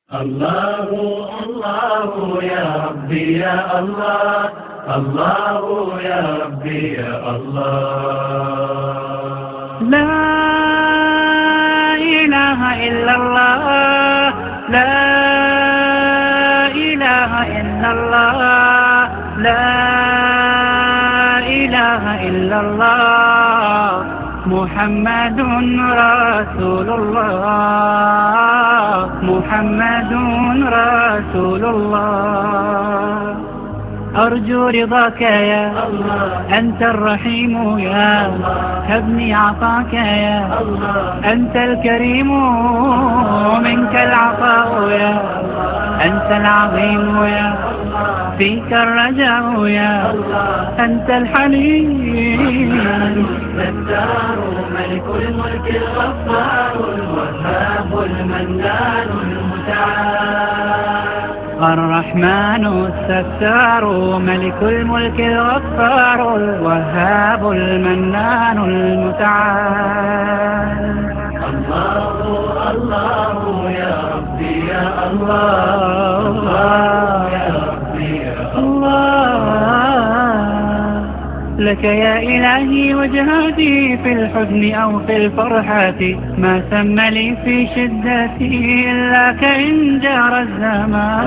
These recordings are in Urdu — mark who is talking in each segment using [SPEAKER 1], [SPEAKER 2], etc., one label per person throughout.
[SPEAKER 1] الله الله يا ربي يا الله، الله يا ربي يا الله.
[SPEAKER 2] لا إله إلا الله، لا إله إلا الله، لا إله إلا الله، محمد رسول الله، محمد رسول الله. أرجو رضاك يا
[SPEAKER 1] الله،
[SPEAKER 2] أنت الرحيم يا
[SPEAKER 1] الله،
[SPEAKER 2] هبني عطاك يا
[SPEAKER 1] الله،
[SPEAKER 2] أنت الكريم منك العطاء يا أنت العظيم يا فيك الرجاء يا أنت الحليم.
[SPEAKER 1] الستار ملك الملك الغفار الوهاب المنان المتعال،
[SPEAKER 2] الرحمن الستار ملك الملك الغفار الوهاب المنان المتعال.
[SPEAKER 1] الله الله يا ربي يا الله، الله يا ربي يا
[SPEAKER 2] الله. لك يا إلهي وجهاتي في الحزن أو في الفرحات، ما سمى لي في شدتي إلا كإن جار الزمان.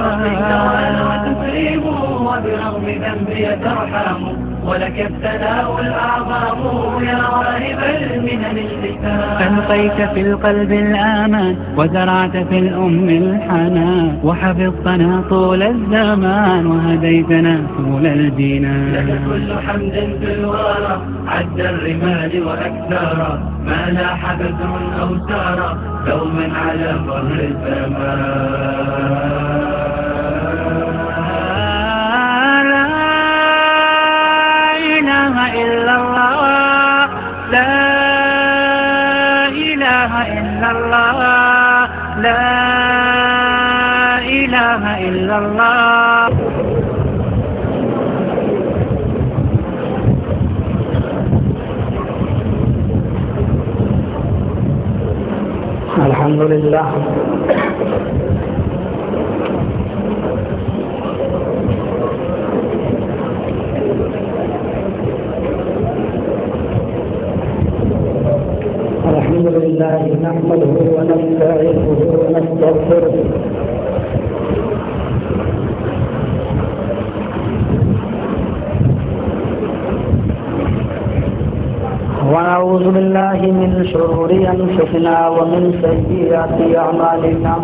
[SPEAKER 1] وتكريم وبرغم ذنبي ترحم، ولك الثناء الأعظم يا واهب المنن الحسان.
[SPEAKER 2] ألقيت في القلب الآمان وزرعت في الأم الحنان، وحفظتنا طول الزمان وهديتنا طول الجنان.
[SPEAKER 1] لك كل حمد في الورى عد الرمال وأكثر، ما لاح بدر أو سار دوما على مر الزمان.
[SPEAKER 2] إلا الله، لا إله إلا الله، لا إله إلا الله.
[SPEAKER 3] الحمد لله الحمد لله نحمده ونستعينه ونستغفره ونعوذ بالله من شرور أنفسنا ومن سيئات أعمالنا.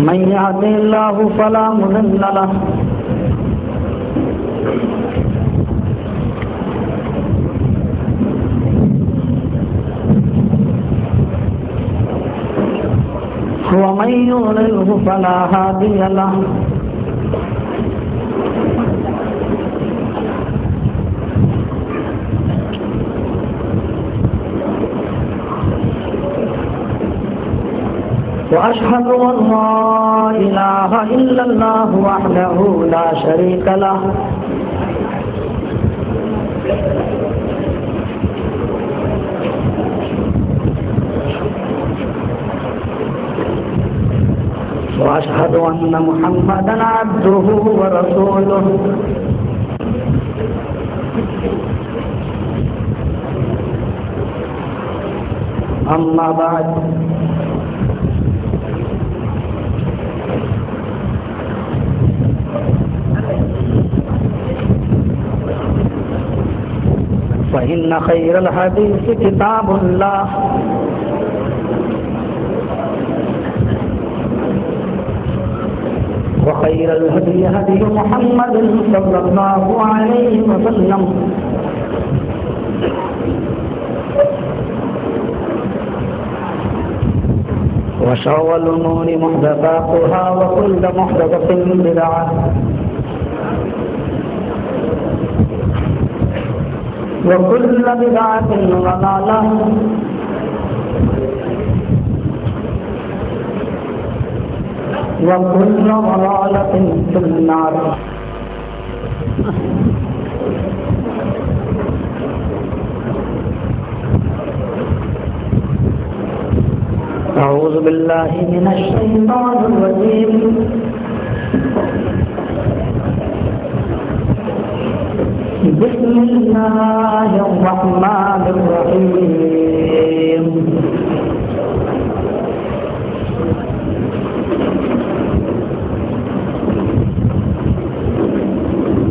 [SPEAKER 3] من يهده الله فلا مضل له ومن يضلله فلا هادي له. وأشهد أن لا إله إلا الله وحده لا شريك له وأشهد أن محمدا عبده ورسوله. أما بعد، فإن خير الحديث كتاب الله، وخير الهدي هدي محمد صلى الله عليه وسلم، وشر الأمور محدثاتها وكل محدثة بدعة وكل بدعة ضلالة وكل ضلالة في النار. بالله من الشيطان الرجيم بسم الله الرحمن الرحيم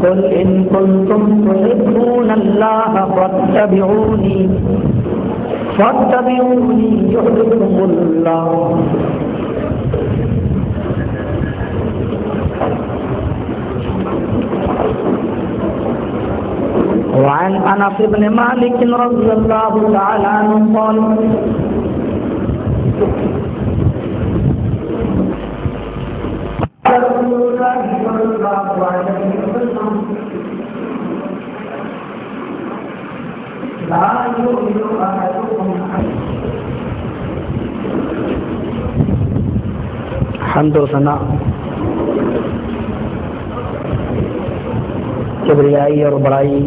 [SPEAKER 3] قل إن كنتم تحبون الله فاتبعوني يحببكم الله وعن أنس بن مالك رضي الله تعالى عنه قال رسول الله صلى الله عليه وسلم لا يؤمن أحدكم حمد و ثنا کبریائی اور بڑائی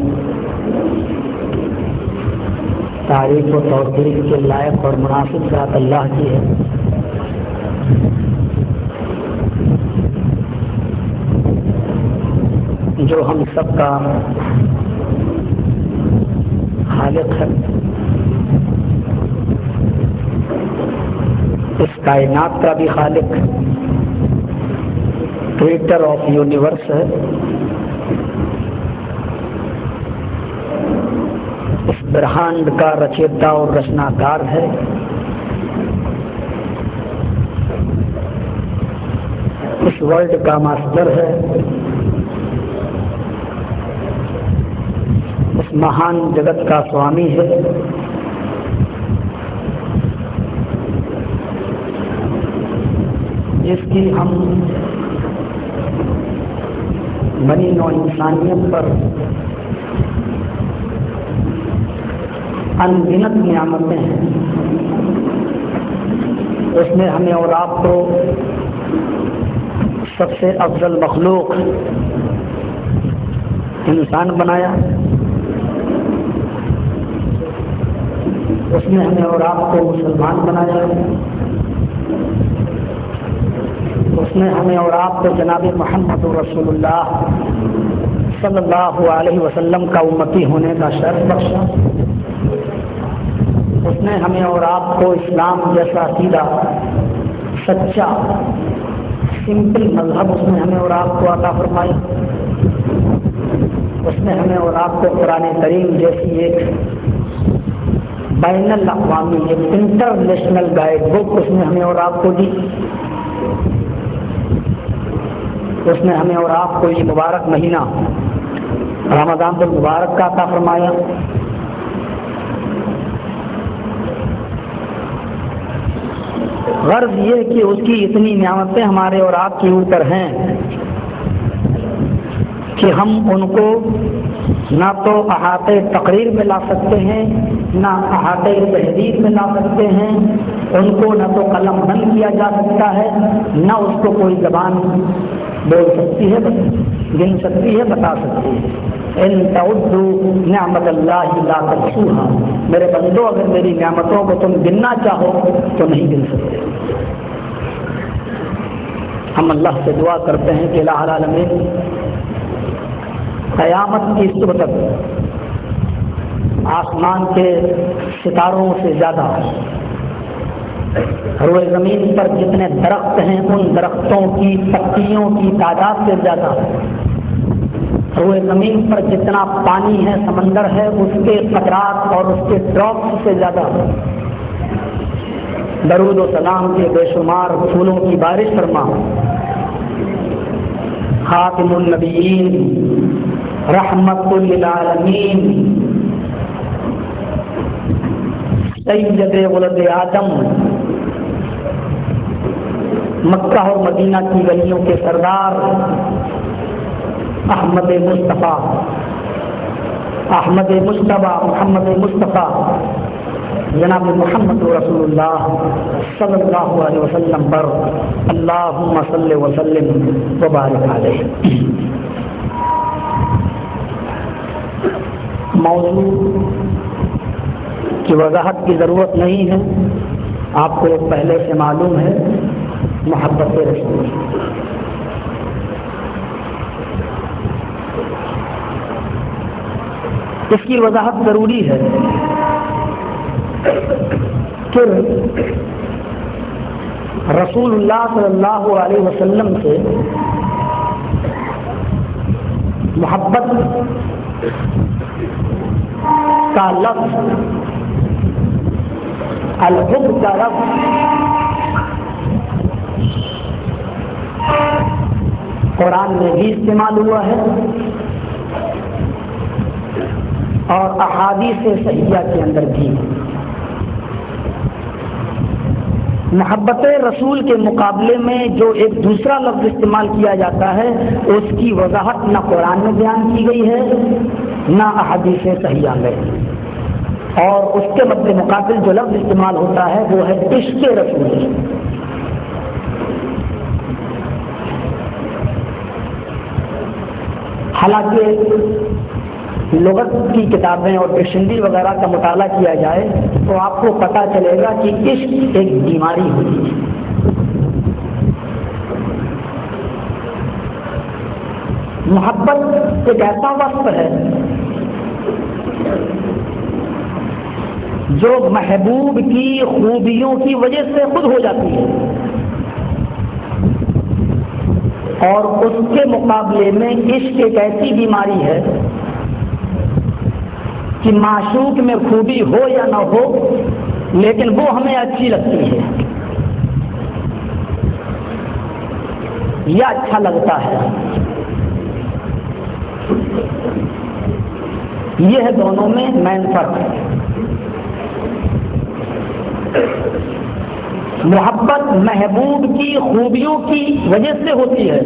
[SPEAKER 3] تعریف و توصیف کے لائق اور مناسب ذات اللہ کی ہے. جو ہم سب کا خالق ہے, اس کائنات کا بھی خالق, کریٹر آف یونیورس ہے, اس برہانڈ کا رچیتا اور رچناکار ہے, اس ورلڈ کا ماسٹر ہے, اس مہان جگت کا سوامی ہے, جس کی ہم بنی نوع انسانیت پر انگنت نعمتیں ہیں. اس نے ہمیں اور آپ کو سب سے افضل مخلوق انسان بنایا. اس نے ہمیں اور آپ کو مسلمان بنایا. اس نے ہمیں اور آپ کو جناب محمد رسول اللہ صلی اللہ علیہ وسلم کا امتی ہونے کا شرف بخشا. اس نے ہمیں اور آپ کو اسلام جیسا سیدھا سچا سمپل مذہب اس نے ہمیں اور آپ کو عطا فرمایا. اس نے ہمیں اور آپ کو قرآن کریم جیسی ایک بین الاقوامی ایک انٹرنیشنل گائیڈ بک اس نے ہمیں اور آپ کو دی. اس نے ہمیں اور آپ کو یہ مبارک مہینہ رمضان المبارک کا عطا فرمایا. غرض یہ کہ اس کی اتنی نعمتیں ہمارے اور آپ کے اوپر ہیں کہ ہم ان کو نہ تو احاطے تقریر میں لا سکتے ہیں, نہ احاطے تحریر میں لا سکتے ہیں. ان کو نہ تو قلم بند کیا جا سکتا ہے, نہ اس کو کوئی زبان بول سکتی ہے, گن سکتی ہے, بتا سکتی ہے. ان تعدوا نعمت اللہ لا تحصوها, میرے بندو اگر میری نعمتوں کو تم گننا چاہو تو نہیں گن سکتے. ہم اللہ سے دعا کرتے ہیں کہ الہ العالمین قیامت کی صبح تک آسمان کے ستاروں سے زیادہ روئے زمین پر جتنے درخت ہیں ان درختوں کی پتیوں کی تعداد سے زیادہ, روئے زمین پر جتنا پانی ہے سمندر ہے اس کے قطرات اور اس کے ڈراپس سے زیادہ درود و سلام کے بے شمار پھولوں کی بارش فرما. خاتم النبیین رحمت للعالمین سید ولد آدم مکہ اور مدینہ کی گلیوں کے سردار احمد مصطفیٰ محمد مصطفیٰ جناب محمد رسول اللہ صلی اللہ علیہ وسلم پر اللہم صلی وسلم وبارک علیہ. موضوع کی وضاحت کی ضرورت نہیں ہے, آپ کو پہلے سے معلوم ہے محبت رسول. اس کی وضاحت ضروری ہے کہ رسول اللہ صلی اللہ علیہ وسلم سے محبت کا لفظ، الحب کا لفظ قرآن میں بھی استعمال ہوا ہے اور احادیث صحیحہ کے اندر بھی. محبت رسول کے مقابلے میں جو ایک دوسرا لفظ استعمال کیا جاتا ہے اس کی وضاحت نہ قرآن میں بیان کی گئی ہے نہ احادیث صحیحہ میں، اور اس کے مد مقابل جو لفظ استعمال ہوتا ہے وہ ہے عشق رسول. حالانکہ لغت کی کتابیں اور ڈکشنری وغیرہ کا مطالعہ کیا جائے تو آپ کو پتہ چلے گا کہ عشق ایک بیماری ہوتی ہے. محبت ایک ایسا وصف ہے جو محبوب کی خوبیوں کی وجہ سے خود ہو جاتی ہے، اور اس کے مقابلے میں عشق ایک ایسی بیماری ہے کہ معشوق میں خوبی ہو یا نہ ہو لیکن وہ ہمیں اچھی لگتی ہے یا اچھا لگتا ہے. یہ ہے دونوں میں مین فرق. محبت محبوب کی خوبیوں کی وجہ سے ہوتی ہے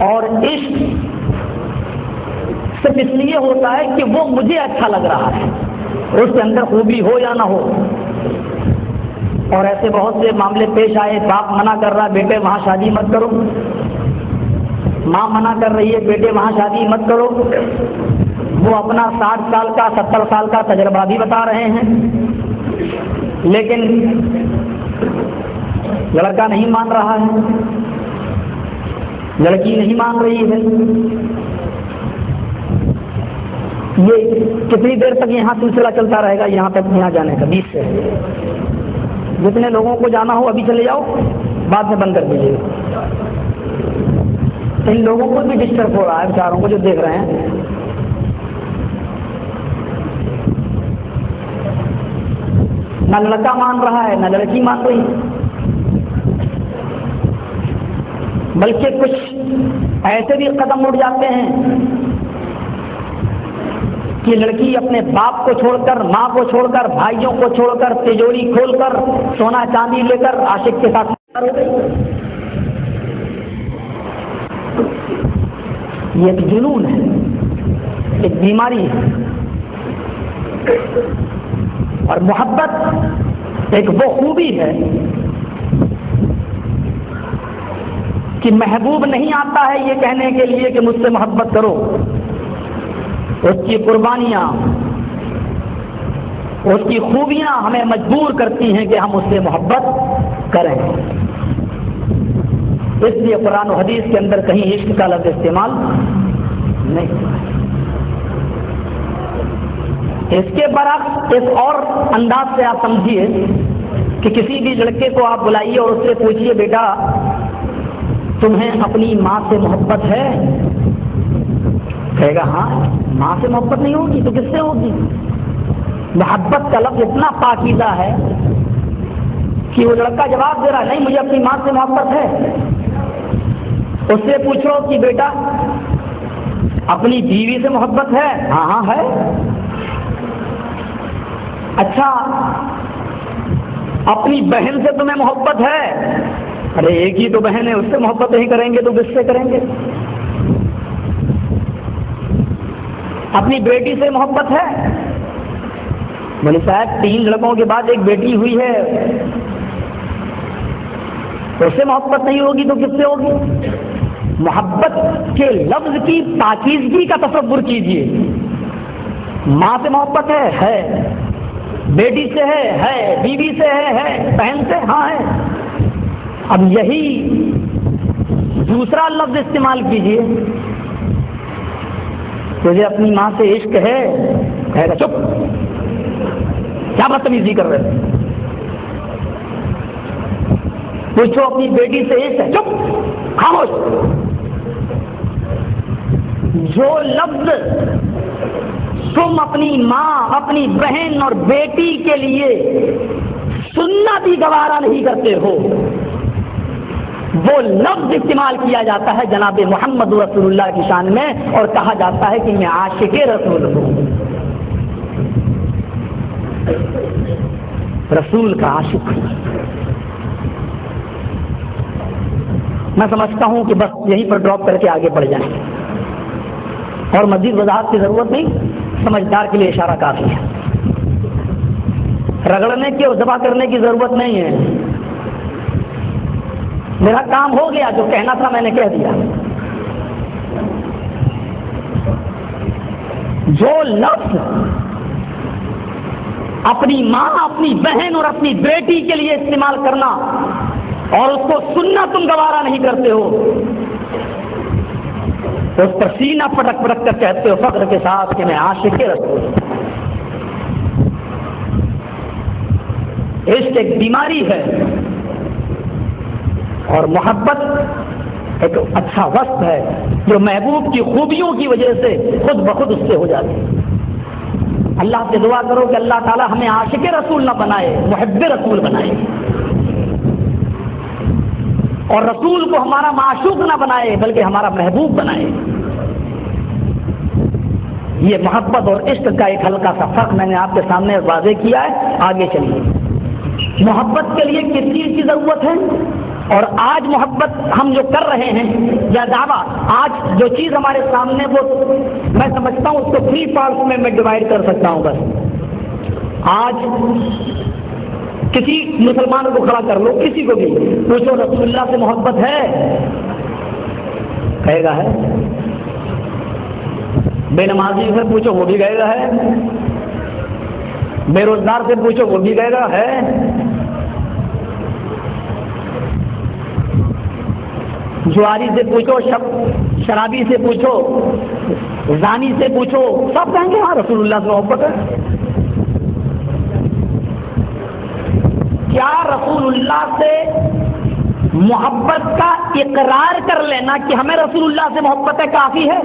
[SPEAKER 3] اور عشق صرف اس لیے ہوتا ہے کہ وہ مجھے اچھا لگ رہا ہے، اس کے اندر خوبی ہو یا نہ ہو. اور ایسے بہت سے معاملے پیش آئے، باپ منع کر رہا ہے بیٹے وہاں شادی مت کرو، ماں منع کر رہی ہے بیٹے وہاں شادی مت کرو. وہ اپنا 60 سال کا 70 سال کا تجربہ بھی بتا رہے ہیں لیکن لڑکا نہیں مان رہا ہے، لڑکی نہیں مان رہی ہے. یہ کتنی دیر تک یہاں سلسلہ چلتا رہے گا؟ یہاں تک یہاں جانے کا 20 سے جتنے لوگوں کو جانا ہو ابھی چلے جاؤ، بعد میں بند کر دیجیے. ان لوگوں کو بھی ڈسٹرب ہو رہا ہے بیچاروں کو جو دیکھ رہے ہیں. نہ لڑکا مان رہا ہے نہ لڑکی مان رہی، بلکہ کچھ ایسے بھی قدم اٹھ جاتے ہیں کہ لڑکی اپنے باپ کو چھوڑ کر، ماں کو چھوڑ کر، بھائیوں کو چھوڑ کر، تجوری کھول کر، سونا چاندی لے کر عاشق کے ساتھ ہو گئی. یہ ایک جنون ہے، ایک بیماری ہے. اور محبت ایک وہ خوبی ہے کہ محبوب نہیں آتا ہے یہ کہنے کے لیے کہ مجھ سے محبت کرو. اس کی قربانیاں، اس کی خوبیاں ہمیں مجبور کرتی ہیں کہ ہم اس سے محبت کریں. اس لیے قرآن و حدیث کے اندر کہیں عشق کا لفظ استعمال نہیں. اس کے برعکس ایک اور انداز سے آپ سمجھیے کہ کسی بھی لڑکے کو آپ بلائیے اور اس سے پوچھیے بیٹا تمہیں اپنی ماں سے محبت ہے؟ کہے گا ہاں. ماں سے محبت نہیں ہوگی تو کس سے ہوگی؟ محبت کا لفظ اتنا پاکیزہ ہے کہ وہ لڑکا جواب دے رہا ہے نہیں مجھے اپنی ماں سے محبت ہے. اس سے پوچھو کہ بیٹا اپنی بیوی سے محبت ہے؟ ہاں ہاں ہے. اچھا اپنی بہن سے تمہیں محبت ہے؟ ارے ایک ہی تو بہن ہے، اس سے محبت نہیں کریں گے تو کس سے کریں گے؟ اپنی بیٹی سے محبت ہے؟ بولے صاحب 3 لڑکوں کے بعد ایک بیٹی ہوئی ہے، اس سے محبت نہیں ہوگی تو کس سے ہوگی؟ محبت کے لفظ کی پاکیزگی کا تصور کیجیے ماں سے محبت ہے، بیٹی سے ہے، بیوی سے ہے، بہن سے ہاں ہے. اب یہی دوسرا لفظ استعمال کیجیے، تجھے اپنی ماں سے عشق ہے، کہے گا چپ، کیا بدتمیزی کر رہے. پوچھو اپنی بیٹی سے عشق ہے، چپ، خاموش. جو لفظ تم اپنی ماں، اپنی بہن اور بیٹی کے لیے سننا بھی گوارا نہیں کرتے ہو، وہ لفظ استعمال کیا جاتا ہے جناب محمد رسول اللہ کی شان میں، اور کہا جاتا ہے کہ میں عاشق رسول ہوں. رسول کا عاشق ہوں. میں سمجھتا ہوں کہ بس یہیں پر ڈراپ کر کے آگے بڑھ جائیں، اور مزید وضاحت کی ضرورت نہیں، سمجھدار کے لیے اشارہ کافی ہے. رگڑنے کی اور ذبح کرنے کی ضرورت نہیں ہے. میرا کام ہو گیا، جو کہنا تھا میں نے کہہ دیا. جو لفظ اپنی ماں، اپنی بہن اور اپنی بیٹی کے لیے استعمال کرنا اور اس کو سننا تم گوارا نہیں کرتے ہو، اس پر سینہ پٹک پٹک کر کہتے ہو فخر کے ساتھ کہ میں عاشق رسول ہوں. عشق ایک بیماری ہے، اور محبت ایک اچھا وصف ہے جو محبوب کی خوبیوں کی وجہ سے خود بخود اس سے ہو جاتی ہے. اللہ سے دعا کرو کہ اللہ تعالی ہمیں عاشق رسول نہ بنائے، محب رسول بنائے، اور رسول کو ہمارا معشوق نہ بنائے بلکہ ہمارا محبوب بنائے. یہ محبت اور عشق کا ایک ہلکا سا فرق میں نے آپ کے سامنے واضح کیا ہے. آگے چلیے. محبت کے لیے کس چیز کی ضرورت ہے؟ اور آج محبت ہم جو کر رہے ہیں یا دعویٰ، آج جو چیز ہمارے سامنے، وہ میں سمجھتا ہوں اس کو 3 پارٹس میں ڈیوائڈ کر سکتا ہوں. بس آج کسی مسلمان کو کھڑا کر لو، کسی کو بھی پوچھو رسول اللہ سے محبت ہے، کہے گا ہے. بے نمازی سے پوچھو وہ بھی کہے گا ہے. بے روزگار سے پوچھو وہ بھی کہے گا ہے. جواری سے پوچھو، شرابی سے پوچھو، زانی سے پوچھو، سب کہیں گے ہاں رسول اللہ سے محبت ہے. کیا رسول اللہ سے محبت کا اقرار کر لینا کہ ہمیں رسول اللہ سے محبت ہے کافی ہے،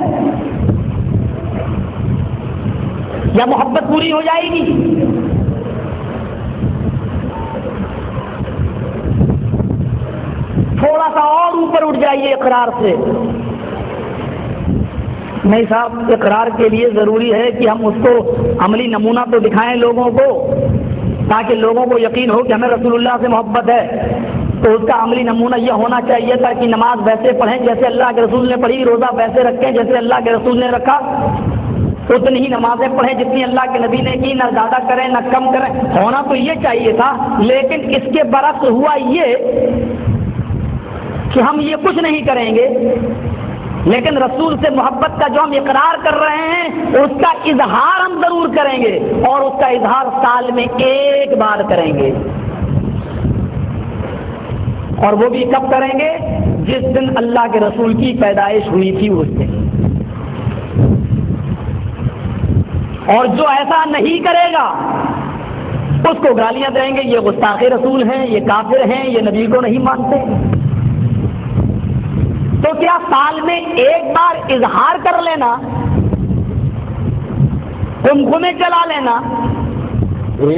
[SPEAKER 3] یا محبت پوری ہو جائے گی؟ تھوڑا سا اور اوپر اٹھ جائیے اقرار سے. نہیں صاحب، اقرار کے لیے ضروری ہے کہ ہم اس کو عملی نمونہ تو دکھائیں لوگوں کو، تاکہ لوگوں کو یقین ہو کہ ہمیں رسول اللہ سے محبت ہے. تو اس کا عملی نمونہ یہ ہونا چاہیے تھا کہ نماز ویسے پڑھیں جیسے اللہ کے رسول نے پڑھی، روزہ ویسے رکھیں جیسے اللہ کے رسول نے رکھا، اتنی ہی نمازیں پڑھیں جتنی اللہ کے نبی نے کی، نہ زیادہ کریں نہ کم کریں. ہونا تو یہ چاہیے تھا، لیکن اس کے برعکس ہوا یہ کہ ہم یہ کچھ نہیں کریں گے، لیکن رسول سے محبت کا جو ہم اقرار کر رہے ہیں اس کا اظہار ہم ضرور کریں گے، اور اس کا اظہار سال میں 1 بار کریں گے. اور وہ بھی کب کریں گے؟ جس دن اللہ کے رسول کی پیدائش ہوئی تھی اس دن. اور جو ایسا نہیں کرے گا اس کو گالیاں دیں گے، یہ گستاخ رسول ہیں، یہ کافر ہیں، یہ نبی کو نہیں مانتے. تو کیا سال میں 1 بار اظہار کر لینا، قمقمے چلا لینا،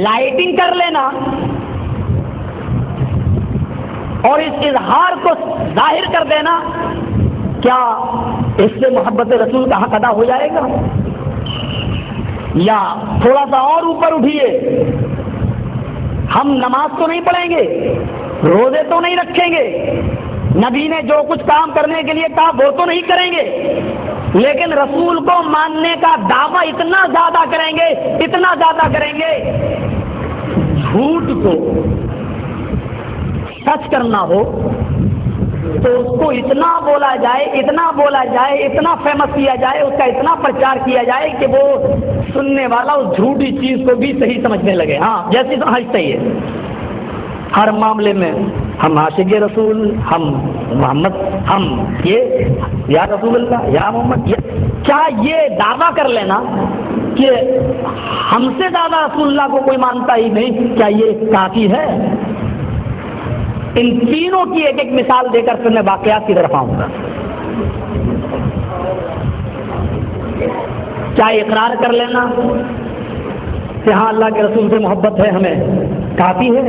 [SPEAKER 3] لائٹنگ کر لینا اور اس اظہار کو ظاہر کر دینا، کیا اس سے محبت رسول کا حق ادا ہو جائے گا؟ یا تھوڑا سا اور اوپر اٹھیے، ہم نماز تو نہیں پڑھیں گے، روزے تو نہیں رکھیں گے، نبی نے جو کچھ کام کرنے کے لیے کہا وہ تو نہیں کریں گے، لیکن رسول کو ماننے کا دعویٰ اتنا زیادہ کریں گے، اتنا زیادہ کریں گے، جھوٹ کو سچ کرنا ہو، تو اس کو اتنا بولا جائے، اتنا فیمس کیا جائے، اس کا اتنا پرچار کیا جائے کہ وہ سننے والا اس جھوٹی چیز کو بھی صحیح سمجھنے لگے. ہاں جیسی سمجھتے ہی ہے ہر معاملے میں، ہم عاشق رسول، ہم محمد، ہم یہ یا رسول اللہ یا محمد. کیا یہ دعویٰ کر لینا کہ ہم سے زیادہ رسول اللہ کو کوئی مانتا ہی نہیں، کیا یہ کافی ہے؟ ان تینوں کی ایک ایک مثال دے کر پھر میں واقعات کی طرف آؤں گا. کیا اقرار کر لینا کہ ہاں اللہ کے رسول سے محبت ہے ہمیں کافی ہے؟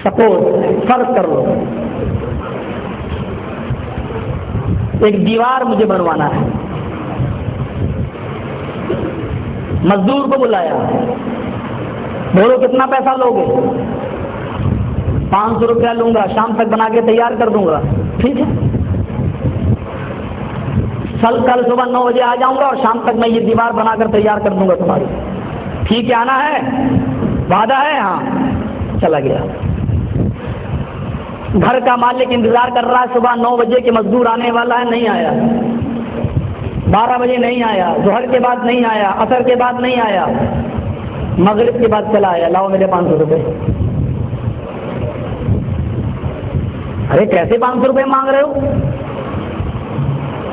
[SPEAKER 3] سپوز فرض کر لو ایک دیوار مجھے بنوانا ہے، مزدور کو بلایا، بولو کتنا پیسہ لو گے؟ 500 روپیہ لوں گا، شام تک بنا کے تیار کر دوں گا. ٹھیک ہے، کل صبح 9 بجے آ جاؤں گا اور شام تک میں یہ دیوار بنا کر تیار کر دوں گا تمہاری. ٹھیک ہے، آنا ہے، وعدہ ہے؟ ہاں. چلا گیا. گھر کا مالک انتظار کر رہا ہے، صبح 9 بجے کے مزدور آنے والا ہے، نہیں آیا. 12 بجے نہیں آیا، ظہر کے بعد نہیں آیا، عصر کے بعد نہیں آیا، مغرب کے بعد چلا آیا. لاؤ میرے 500 روپے. ارے کیسے 500 روپے مانگ رہے ہو؟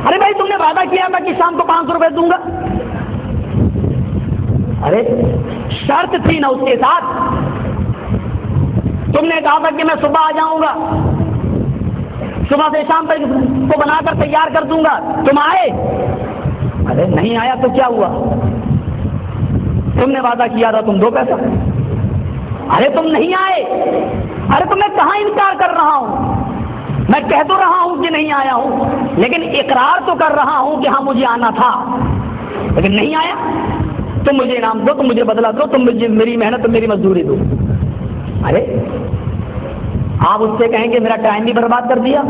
[SPEAKER 3] ارے بھائی تم نے وعدہ کیا تھا کہ شام کو 500 روپے دوں گا. ارے شرط تھی نا اس کے ساتھ، تم نے کہا تھا کہ میں صبح آ جاؤں گا، صبح سے شام تک کو بنا کر تیار کر دوں گا. تم آئے؟ ارے نہیں آیا تو کیا ہوا؟ تم نے وعدہ کیا تھا، تم دو پیسہ. ارے تم نہیں آئے. ارے تو میں کہاں انکار کر رہا ہوں، میں کہہ تو رہا ہوں کہ نہیں آیا ہوں، لیکن اقرار تو کر رہا ہوں کہ ہاں مجھے آنا تھا، لیکن نہیں آیا. تم مجھے انعام دو، تم مجھے بدلہ دو، تم مجھے میری محنت، میری مزدوری دو. ارے آپ اس سے کہیں گے میرا ٹائم بھی برباد کر دیا،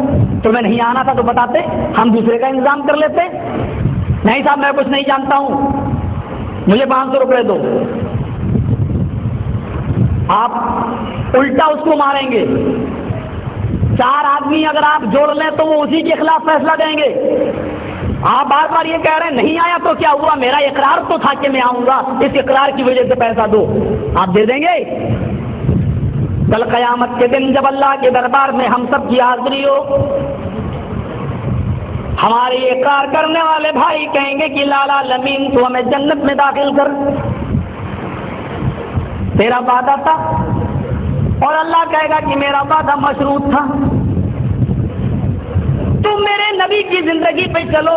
[SPEAKER 3] تو میں نہیں آنا تھا تو بتاتے، ہم دوسرے کا انتظام کر لیتے. نہیں صاحب میں کچھ نہیں جانتا ہوں، مجھے 500 روپے دو. آپ الٹا اس کو ماریں گے. 4 آدمی اگر آپ جوڑ لیں تو وہ اسی کے خلاف فیصلہ دیں گے. آپ بار بار یہ کہہ رہے ہیں نہیں آیا تو کیا ہوا، میرا اقرار تو تھا کہ میں آؤں گا، اس اقرار کی وجہ سے پیسہ دو. آپ دے دیں گے؟ کل قیامت کے دن جب اللہ کے دربار میں ہم سب کی حاضری ہو، ہمارے اقرار کرنے والے بھائی کہیں گے کہ لالا لمین تو ہمیں جنت میں داخل کر، تیرا وعدہ تھا. اور اللہ کہے گا کہ میرا وعدہ مشروط تھا. تم میرے نبی کی زندگی پہ چلو،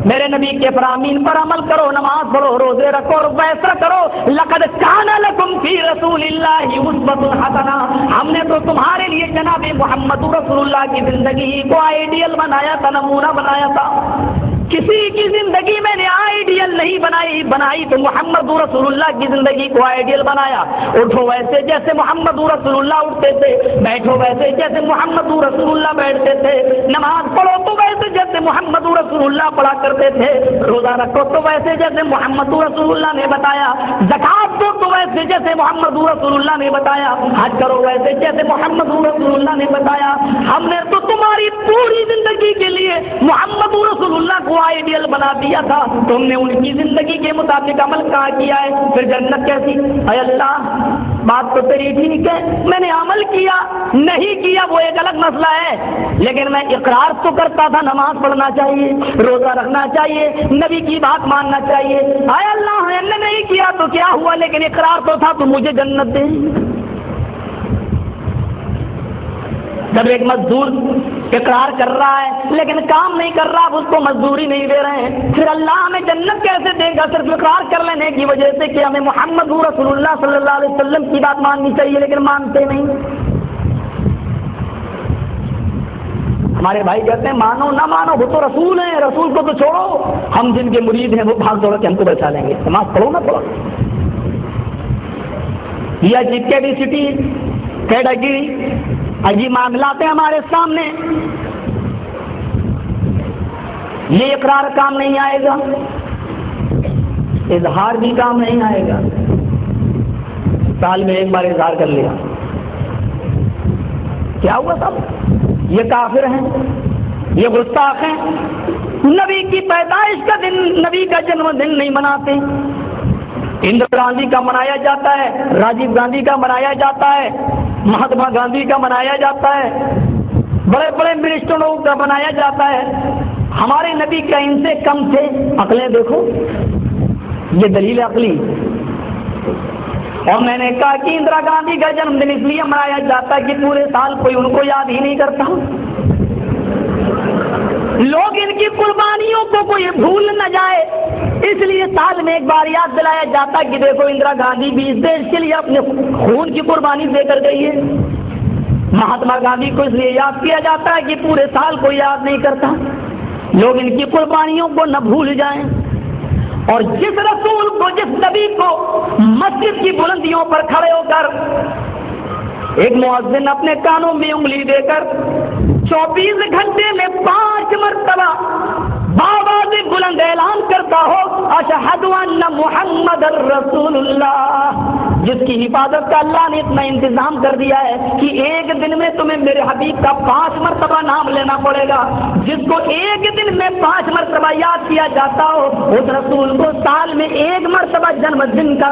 [SPEAKER 3] میرے نبی کے فرامین پر عمل کرو، نماز پڑھو، روزے رکھو اور ویسا کرو. لقد کان لکم فی رسول اللہ اسوۃ حسنہ، ہم نے تو تمہارے لیے جناب محمد رسول اللہ کی زندگی کو آئیڈیل بنایا تھا، نمونہ بنایا تھا. کسی کی زندگی میں نے آئیڈیل نہیں بنائی تو محمد رسول اللہ کی زندگی کو آئیڈیل بنایا. اٹھو ویسے جیسے محمد رسول اللہ اٹھتے تھے، بیٹھو ویسے جیسے محمد رسول اللہ بیٹھتے تھے، نماز پڑھو تو ویسے جیسے محمد رسول اللہ پڑھا کرتے تھے، روزہ رکھو تو ویسے جیسے محمد رسول اللہ نے بتایا، زکات دو تو ویسے جیسے محمد رسول اللہ نے بتایا، حج کرو ویسے جیسے محمد رسول اللہ نے بتایا. ہم نے تو تمہاری پوری زندگی کے لیے محمد رسول اللہ کو آئیڈیل بنا دیا تھا، تم نے ان کی زندگی کے مطابق عمل کہاں کیا ہے؟ پھر جنت کیسی؟ اے اللہ بات تو تیری ٹھیک ہے، میں نے عمل کیا نہیں کیا وہ ایک الگ مسئلہ ہے، لیکن میں اقرار تو کرتا تھا نماز پڑھنا چاہیے، روزہ رکھنا چاہیے، نبی کی بات ماننا چاہیے. اے اللہ ہم نے نہیں کیا تو کیا ہوا، لیکن اقرار تو تھا، تو مجھے جنت دے. جب ایک مزدور اقرار کر رہا ہے لیکن کام نہیں کر رہا، اس کو مزدوری نہیں دے رہے ہیں، پھر اللہ ہمیں جنت کیسے دے گا؟ صرف اقرار کر لینے کی وجہ سے کہ ہمیں محمد رسول اللہ صلی اللہ علیہ وسلم کی بات ماننی چاہیے، لیکن مانتے نہیں. ہمارے بھائی کہتے ہیں مانو نہ مانو وہ تو رسول ہیں، رسول کو تو چھوڑو، ہم جن کے مرید ہیں وہ بھاگ دوڑ کے ہم کو بچا لیں گے. نماز پڑھو نہ پڑھو. یہ جی کیٹیگری عجیب معاملات ہیں ہمارے سامنے. یہ اقرار کام نہیں آئے گا، اظہار بھی کام نہیں آئے گا. سال میں ایک بار اظہار کر لیا، کیا ہوا صاحب؟ یہ کافر ہیں، یہ گستاخ ہیں، نبی کی پیدائش کا دن، نبی کا جنم دن نہیں مناتے۔ اندرا گاندھی کا منایا جاتا ہے، راجیو گاندھی کا منایا جاتا ہے، مہاتما گاندھی کا منایا جاتا ہے، بڑے بڑے منسٹروں کا منایا جاتا ہے۔ ہمارے نبی کیا ان سے کم تھے؟ عقلیں دیکھو، یہ دلیل عقلی۔ اور میں نے کہا کہ اندرا گاندھی کا جنم دن اس لیے منایا جاتا ہے کہ پورے سال کوئی ان کو یاد ہی نہیں کرتا، لوگ ان کی قربانیوں کو کوئی بھول نہ جائے، اس لیے سال میں ایک بار یاد دلایا جاتا ہے کہ دیکھو اندرا گاندھی بھی اس دیش کے لیے اپنے خون کی قربانی دے کر گئی ہے۔ مہاتما گاندھی کو اس لیے یاد کیا جاتا ہے کہ پورے سال کوئی یاد نہیں کرتا، لوگ ان کی قربانیوں کو نہ بھول جائیں۔ اور جس رسول کو، جس نبی کو مسجد کی بلندیوں پر کھڑے ہو کر ایک مؤذن اپنے کانوں میں انگلی دے کر 24 گھنٹے میں 5 مرتبہ بآواز بلند اعلان کرتا ہو اشہد ان محمد الرسول اللہ، جس کی حفاظت کا اللہ نے اتنا انتظام کر دیا ہے کہ ایک دن میں تمہیں میرے حبیب کا 5 مرتبہ نام لینا پڑے گا، جس کو ایک دن میں 5 مرتبہ یاد کیا جاتا ہو، اس رسول کو سال میں 1 مرتبہ جنم دن کا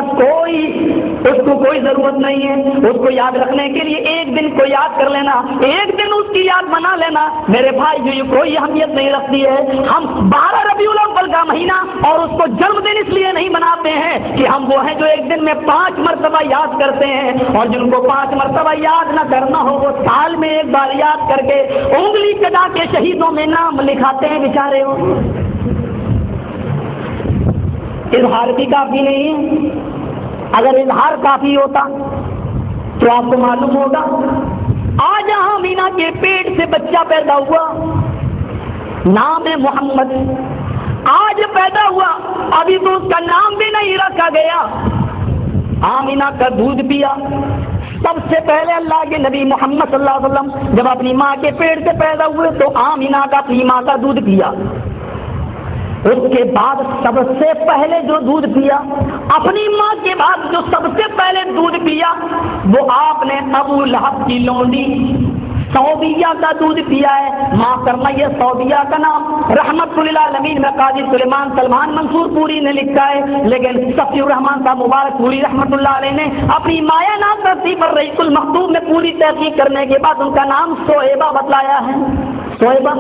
[SPEAKER 3] اس کو کوئی ضرورت نہیں ہے۔ اس کو یاد رکھنے کے لیے ایک دن کو یاد کر لینا، ایک دن اس کی یاد منا لینا میرے بھائی جو یہ کوئی اہمیت نہیں رکھتی ہے۔ ہم 12 ربیع الاول کا مہینہ اور اس کو جنم دن اس لیے نہیں مناتے ہیں کہ ہم وہ ہیں جو ایک دن میں 5 مرتبہ یاد کرتے ہیں، اور جن کو 5 مرتبہ یاد نہ کرنا ہو وہ سال میں ایک بار یاد کر کے انگلی کٹا کے شہیدوں میں نام لکھاتے ہیں بیچارے ہو۔ اظہار بھی کافی نہیں ہے، اگر اظہار کافی ہوتا تو آپ کو معلوم ہوگا آج آمینہ کے پیٹ سے بچہ پیدا ہوا، نام ہے محمد، آج پیدا ہوا، ابھی تو اس کا نام بھی نہیں رکھا گیا۔ آمینہ کا دودھ پیا، سب سے پہلے اللہ کے نبی محمد صلی اللہ علیہ وسلم جب اپنی ماں کے پیٹ سے پیدا ہوئے تو آمینہ کا اپنی ماں کا دودھ پیا۔ اس کے بعد سب سے پہلے جو دودھ پیا، اپنی ماں کے بعد جو سب سے پہلے دودھ پیا وہ آپ نے ابو لہب کی لونڈی صوبیہ کا دودھ پیا ہے۔ معاف کرنا، یہ صوبیہ کا نام رحمت للعالمین میں قاضی سلمان منصور پوری نے لکھا ہے، لیکن صفی الرحمان صاحب مبارک پوری رحمت اللہ علیہ نے اپنی مایا نام ترتیب پر رئیس المکتوب میں پوری تحقیق کرنے کے بعد ان کا نام صویبہ بتلایا ہے۔ صویبہ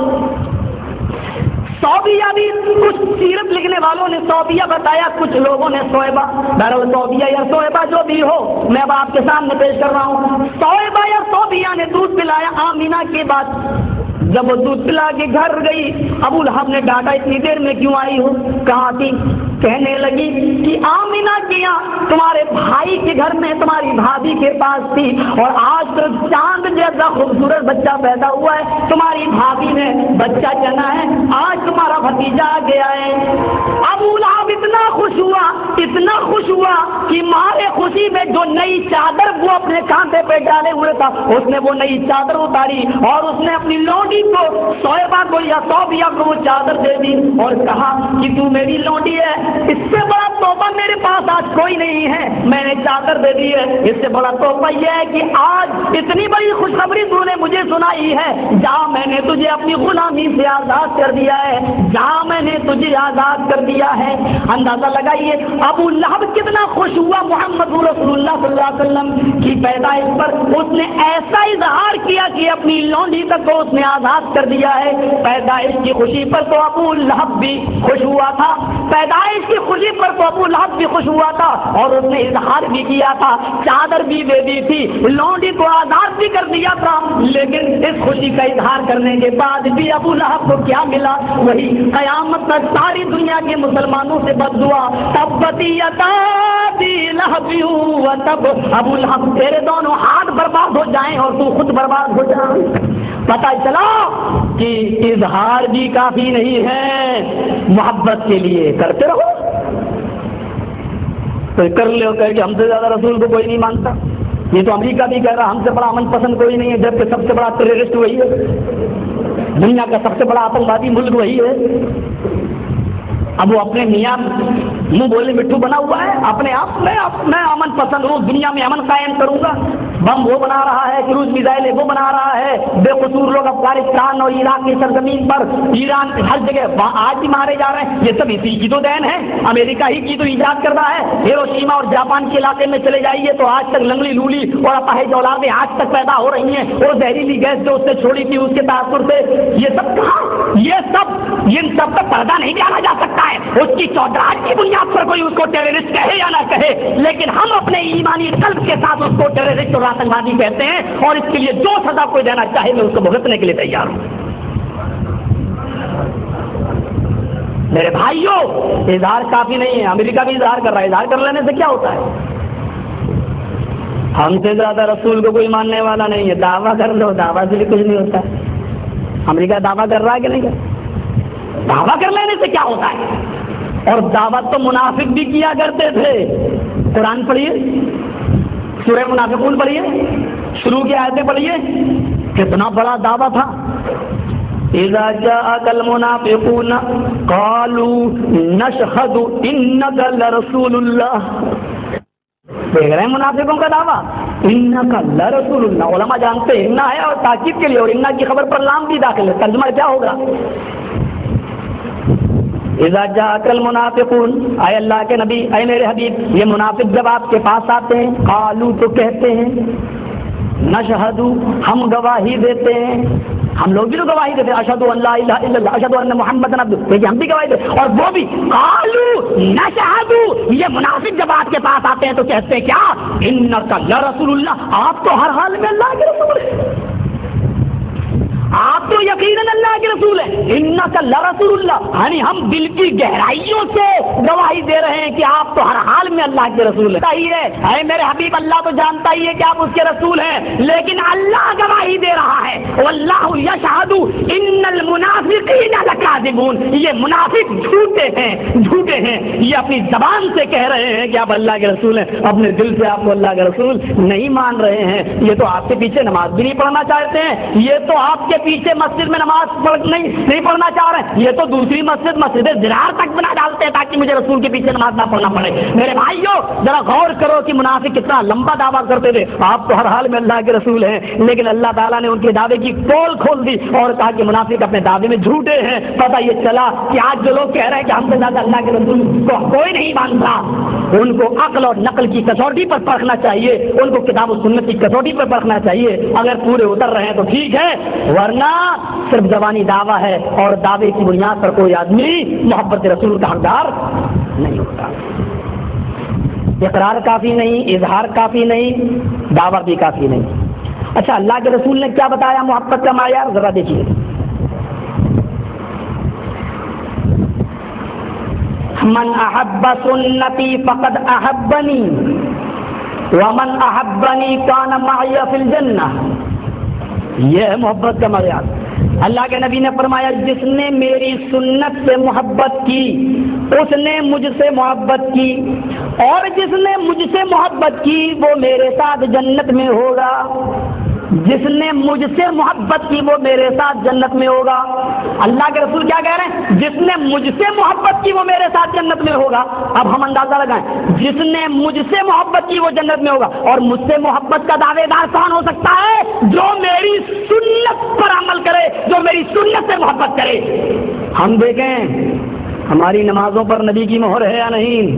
[SPEAKER 3] صوبیہ بھی کچھ سیرت لکھنے والوں نے صوبیہ بتایا، کچھ لوگوں نے صویبہ۔ بہرحال صوبیہ یا صویبہ جو بھی ہو میں اب آپ کے سامنے پیش کر رہا ہوں۔ صویبہ یا صوبیہ نے دودھ پلایا آمینہ کے بعد، جب وہ دودھ پلا کے گھر گئی ابو لہب نے ڈانٹا اتنی دیر میں کیوں آئی ہو، کہاں تھی؟ کہنے لگی کہ آمینہ کے یہاں تمہارے بھائی کے گھر میں تمہاری بھابھی کے پاس تھی، اور آج تو چاند جیسا خوبصورت بچہ پیدا ہوا ہے، تمہاری بھابھی نے بچہ جنا ہے، آج تمہارا بھتیجا آ گیا ہے۔ ابو لہب اتنا خوش ہوا کہ مارے خوشی میں جو نئی چادر وہ اپنے کانٹے پہ ڈالے ہوئے تھا اس نے وہ نئی چادر اتاری اور اس نے اپنی لونڈی کو صویبہ کو یا صوبیہ کو وہ چادر دے دی اور کہا کہ تو میری لونڈی ہے، اس سے بڑا تحفہ میرے پاس آج کوئی نہیں ہے، میں نے چادر دے دی ہے، اس سے بڑا تحفہ یہ ہے کہ آج اتنی بڑی خوشخبری تو نے مجھے سنائی ہے، جہاں میں نے تجھے اپنی غلامی سے آزاد کر دیا ہے، جہاں میں نے تجھے آزاد کر دیا ہے۔ اندازہ لگائیے ابو لہب کتنا خوش ہوا محمد رسول اللہ صلی اللہ علیہ وسلم کی پیدائش پر، اس نے ایسا اظہار کیا کہ اپنی لونڈی تک کو اس نے آزاد کر دیا ہے۔ پیدائش کی خوشی پر تو ابو لہب بھی خوش ہوا تھا، پیدائش کی خوشی پر تو ابو لہب بھی خوش ہوا تھا، اور اس نے اظہار بھی کیا تھا، چادر بھی دے دی تھی، لونڈی کو آزاد بھی کر دیا تھا، لیکن اس خوشی کا اظہار کرنے کے بعد بھی ابو لہب کو کیا ملا؟ وہی قیامت تک ساری دنیا کے مسلمانوں سے بد دعا، تبت یدا ابی لہب و تب، ابو لہب تیرے دونوں ہاتھ برباد ہو جائیں اور تو خود برباد ہو جائے۔ پتہ چلا کہ اظہار بھی کافی نہیں ہے، محبت کے لیے کرتے رہو، تو کر لو کہ ہم سے زیادہ رسول کو کوئی نہیں مانتا، یہ تو امریکہ بھی کہہ رہا ہم سے بڑا امن پسند کوئی نہیں ہے، جبکہ سب سے بڑا ٹیررسٹ وہی ہے، دنیا کا سب سے بڑا آتنکوادی ملک وہی ہے۔ اب وہ اپنے میاں منہ بولے مٹھو بنا ہوا ہے، اپنے آپ میں امن پسند ہوں، دنیا میں امن قائم کروں گا، بم وہ بنا رہا ہے, کروز میزائل وہ بنا رہا ہے, بے قصور لوگ افغانستان اور عراق کی سرزمین پر, ایران ہر جگہ آج بھی مارے جا رہے ہیں. یہ سب اسی کی تو دین ہے, امریکہ ہی کی تو ایجاد کرتا ہے. ہیروشیما اور جاپان کے علاقے میں چلے جائیے تو آج تک لنگڑی لولی اور اپاہج اولادیں آج تک پیدا ہو رہی ہیں, اور زہریلی گیس جو اس نے چھوڑی تھی اس کے تاثر سے. یہ سب کہاں, ان سب کا پردہ نہیں ڈالا جا سکتا ہے. اس کی چودراہٹ کی بنیاد پر کوئی اس کو ٹیررسٹ کہے یا نہ کہے, لیکن ہم اپنے ایمانی قلب کے ساتھ اس کو ٹیررسٹ اور آتنکوادی کہتے ہیں, اور اس کے لیے جو سزا کوئی دینا چاہے میں اس کو بھگتنے کے لیے تیار ہوں. میرے بھائیوں, اظہار کافی نہیں ہے. امریکہ بھی اظہار کر رہا ہے, اظہار کر لینے سے کیا ہوتا ہے؟ ہم سے زیادہ رسول کو کوئی ماننے والا نہیں ہے. دعویٰ کر لو, دعویٰ سے بھی کچھ نہیں ہوتا. امریکہ دعویٰ کر رہا ہے کہ نہیں کر؟ دعویٰ کر لینے سے کیا ہوتا ہے؟ اور دعوت تو منافق بھی کیا کرتے تھے. قرآن پڑھیے, سورہ منافقون پڑھیے, شروع کی آیتیں پڑھیے, کتنا بڑا دعویٰ تھا. اذا جاءك المنافقون قالوا نشهد انك لرسول اللہ. دیکھ رہے ہیں منافقوں کا دعویٰ, انك لرسول اللہ. علماء جانتے ہیں انّا ہے اور تاکید کے لیے, اور انّا کی خبر پر لام بھی داخل ہے. ترجمہ کیا ہوگا؟ اذا جاءك المنافقون, اے اللہ کے نبی, اے میرے حبیب, یہ منافق جب آپ کے پاس آتے ہیں, قالوا تو کہتے ہیں, نشہد, ہم گواہی دیتے ہیں. ہم لوگ بھی تو گواہی دیتے ہیں, اشہد ان لا الہ الا اللہ, اشہد ان محمد عبدہ, لیکن ہم بھی گواہی دیتے ہیں. اور وہ بھی قالوا نشہد, یہ منافق جب آپ کے پاس آتے ہیں تو کہتے ہیں کیا؟ انک لرسول اللہ, آپ تو ہر حال میں اللہ کے رسول ہیں, آپ تو یقیناً اللہ کے رسول ہیں. انک لرسول اللہ, یعنی ہم دل کی گہرائیوں سے گواہی دے رہے ہیں کہ آپ تو ہر حال میں اللہ کے رسول ہیں. صحیح ہے, اے میرے حبیب, اللہ تو جانتا ہی ہے کہ آپ اس کے رسول ہیں, لیکن اللہ گواہی دے رہا ہے. واللہ یشہد ان المنافقین لکاذبون, یہ منافق جھوٹے ہیں. یہ اپنی زبان سے کہہ رہے ہیں کہ آپ اللہ کے رسول ہیں, اپنے دل سے آپ کو اللہ کے رسول نہیں مان رہے ہیں. یہ تو آپ کے پیچھے نماز بھی نہیں پڑھنا چاہتے ہیں, یہ تو آپ کے پیچھے مسجد میں نماز نہیں پڑھنا چاہ رہے ہیں, یہ تو دوسری مسجد زرار تک بنا ڈالتے ہیں تاکہ مجھے رسول کے پیچھے نماز نہ پڑھنا پڑے. میرے بھائیوں, ذرا غور کرو کہ منافق کتنا لمبا دعویٰ کرتے تھے, آپ تو ہر حال میں اللہ کے رسول ہیں, لیکن اللہ تعالیٰ نے ان کے دعوے کی پول کھول دی اور کہا کہ منافق اپنے دعوے میں جھوٹے ہیں. پتہ یہ چلا کہ آج جو لوگ کہہ رہے ہیں کہ ہم سے زیادہ اللہ کے رسول کو کوئی نہیں مانتا, ان کو عقل اور نقل کی کسوٹی پر پرکھنا چاہیے, ان کو کتاب و سنت کی کسوٹی پر پرکھنا چاہیے. اگر پورے اتر رہے ہیں تو ٹھیک ہے, ورنہ صرف زبانی دعویٰ ہے, اور دعوے کی بنیاد پر کوئی آدمی محبت رسول کا حقدار نہیں ہوتا. اقرار کافی نہیں, اظہار کافی نہیں, دعویٰ بھی کافی نہیں. اچھا, اللہ کے رسول نے کیا بتایا محبت کا معیار, ذرا دیکھیے. من احب سنتی فقد احبنی ومن احبنی کان معی فی الجنہ. یہ ہے محبت کا معیار. اللہ کے نبی نے فرمایا, جس نے میری سنت سے محبت کی اس نے مجھ سے محبت کی, اور جس نے مجھ سے محبت کی وہ میرے ساتھ جنت میں ہوگا. جس نے مجھ سے محبت کی وہ میرے ساتھ جنت میں ہوگا. اللہ کے رسول کیا کہہ رہے ہیں؟ جس نے مجھ سے محبت کی وہ میرے ساتھ جنت میں ہوگا. اب ہم اندازہ لگائیں, جس نے مجھ سے محبت کی وہ جنت میں ہوگا, اور مجھ سے محبت کا دعوے دار کون ہو سکتا ہے؟ جو میری سنت پر عمل کرے, جو میری سنت سے محبت کرے. ہم دیکھیں ہماری نمازوں پر نبی کی مہر ہے یا نہیں,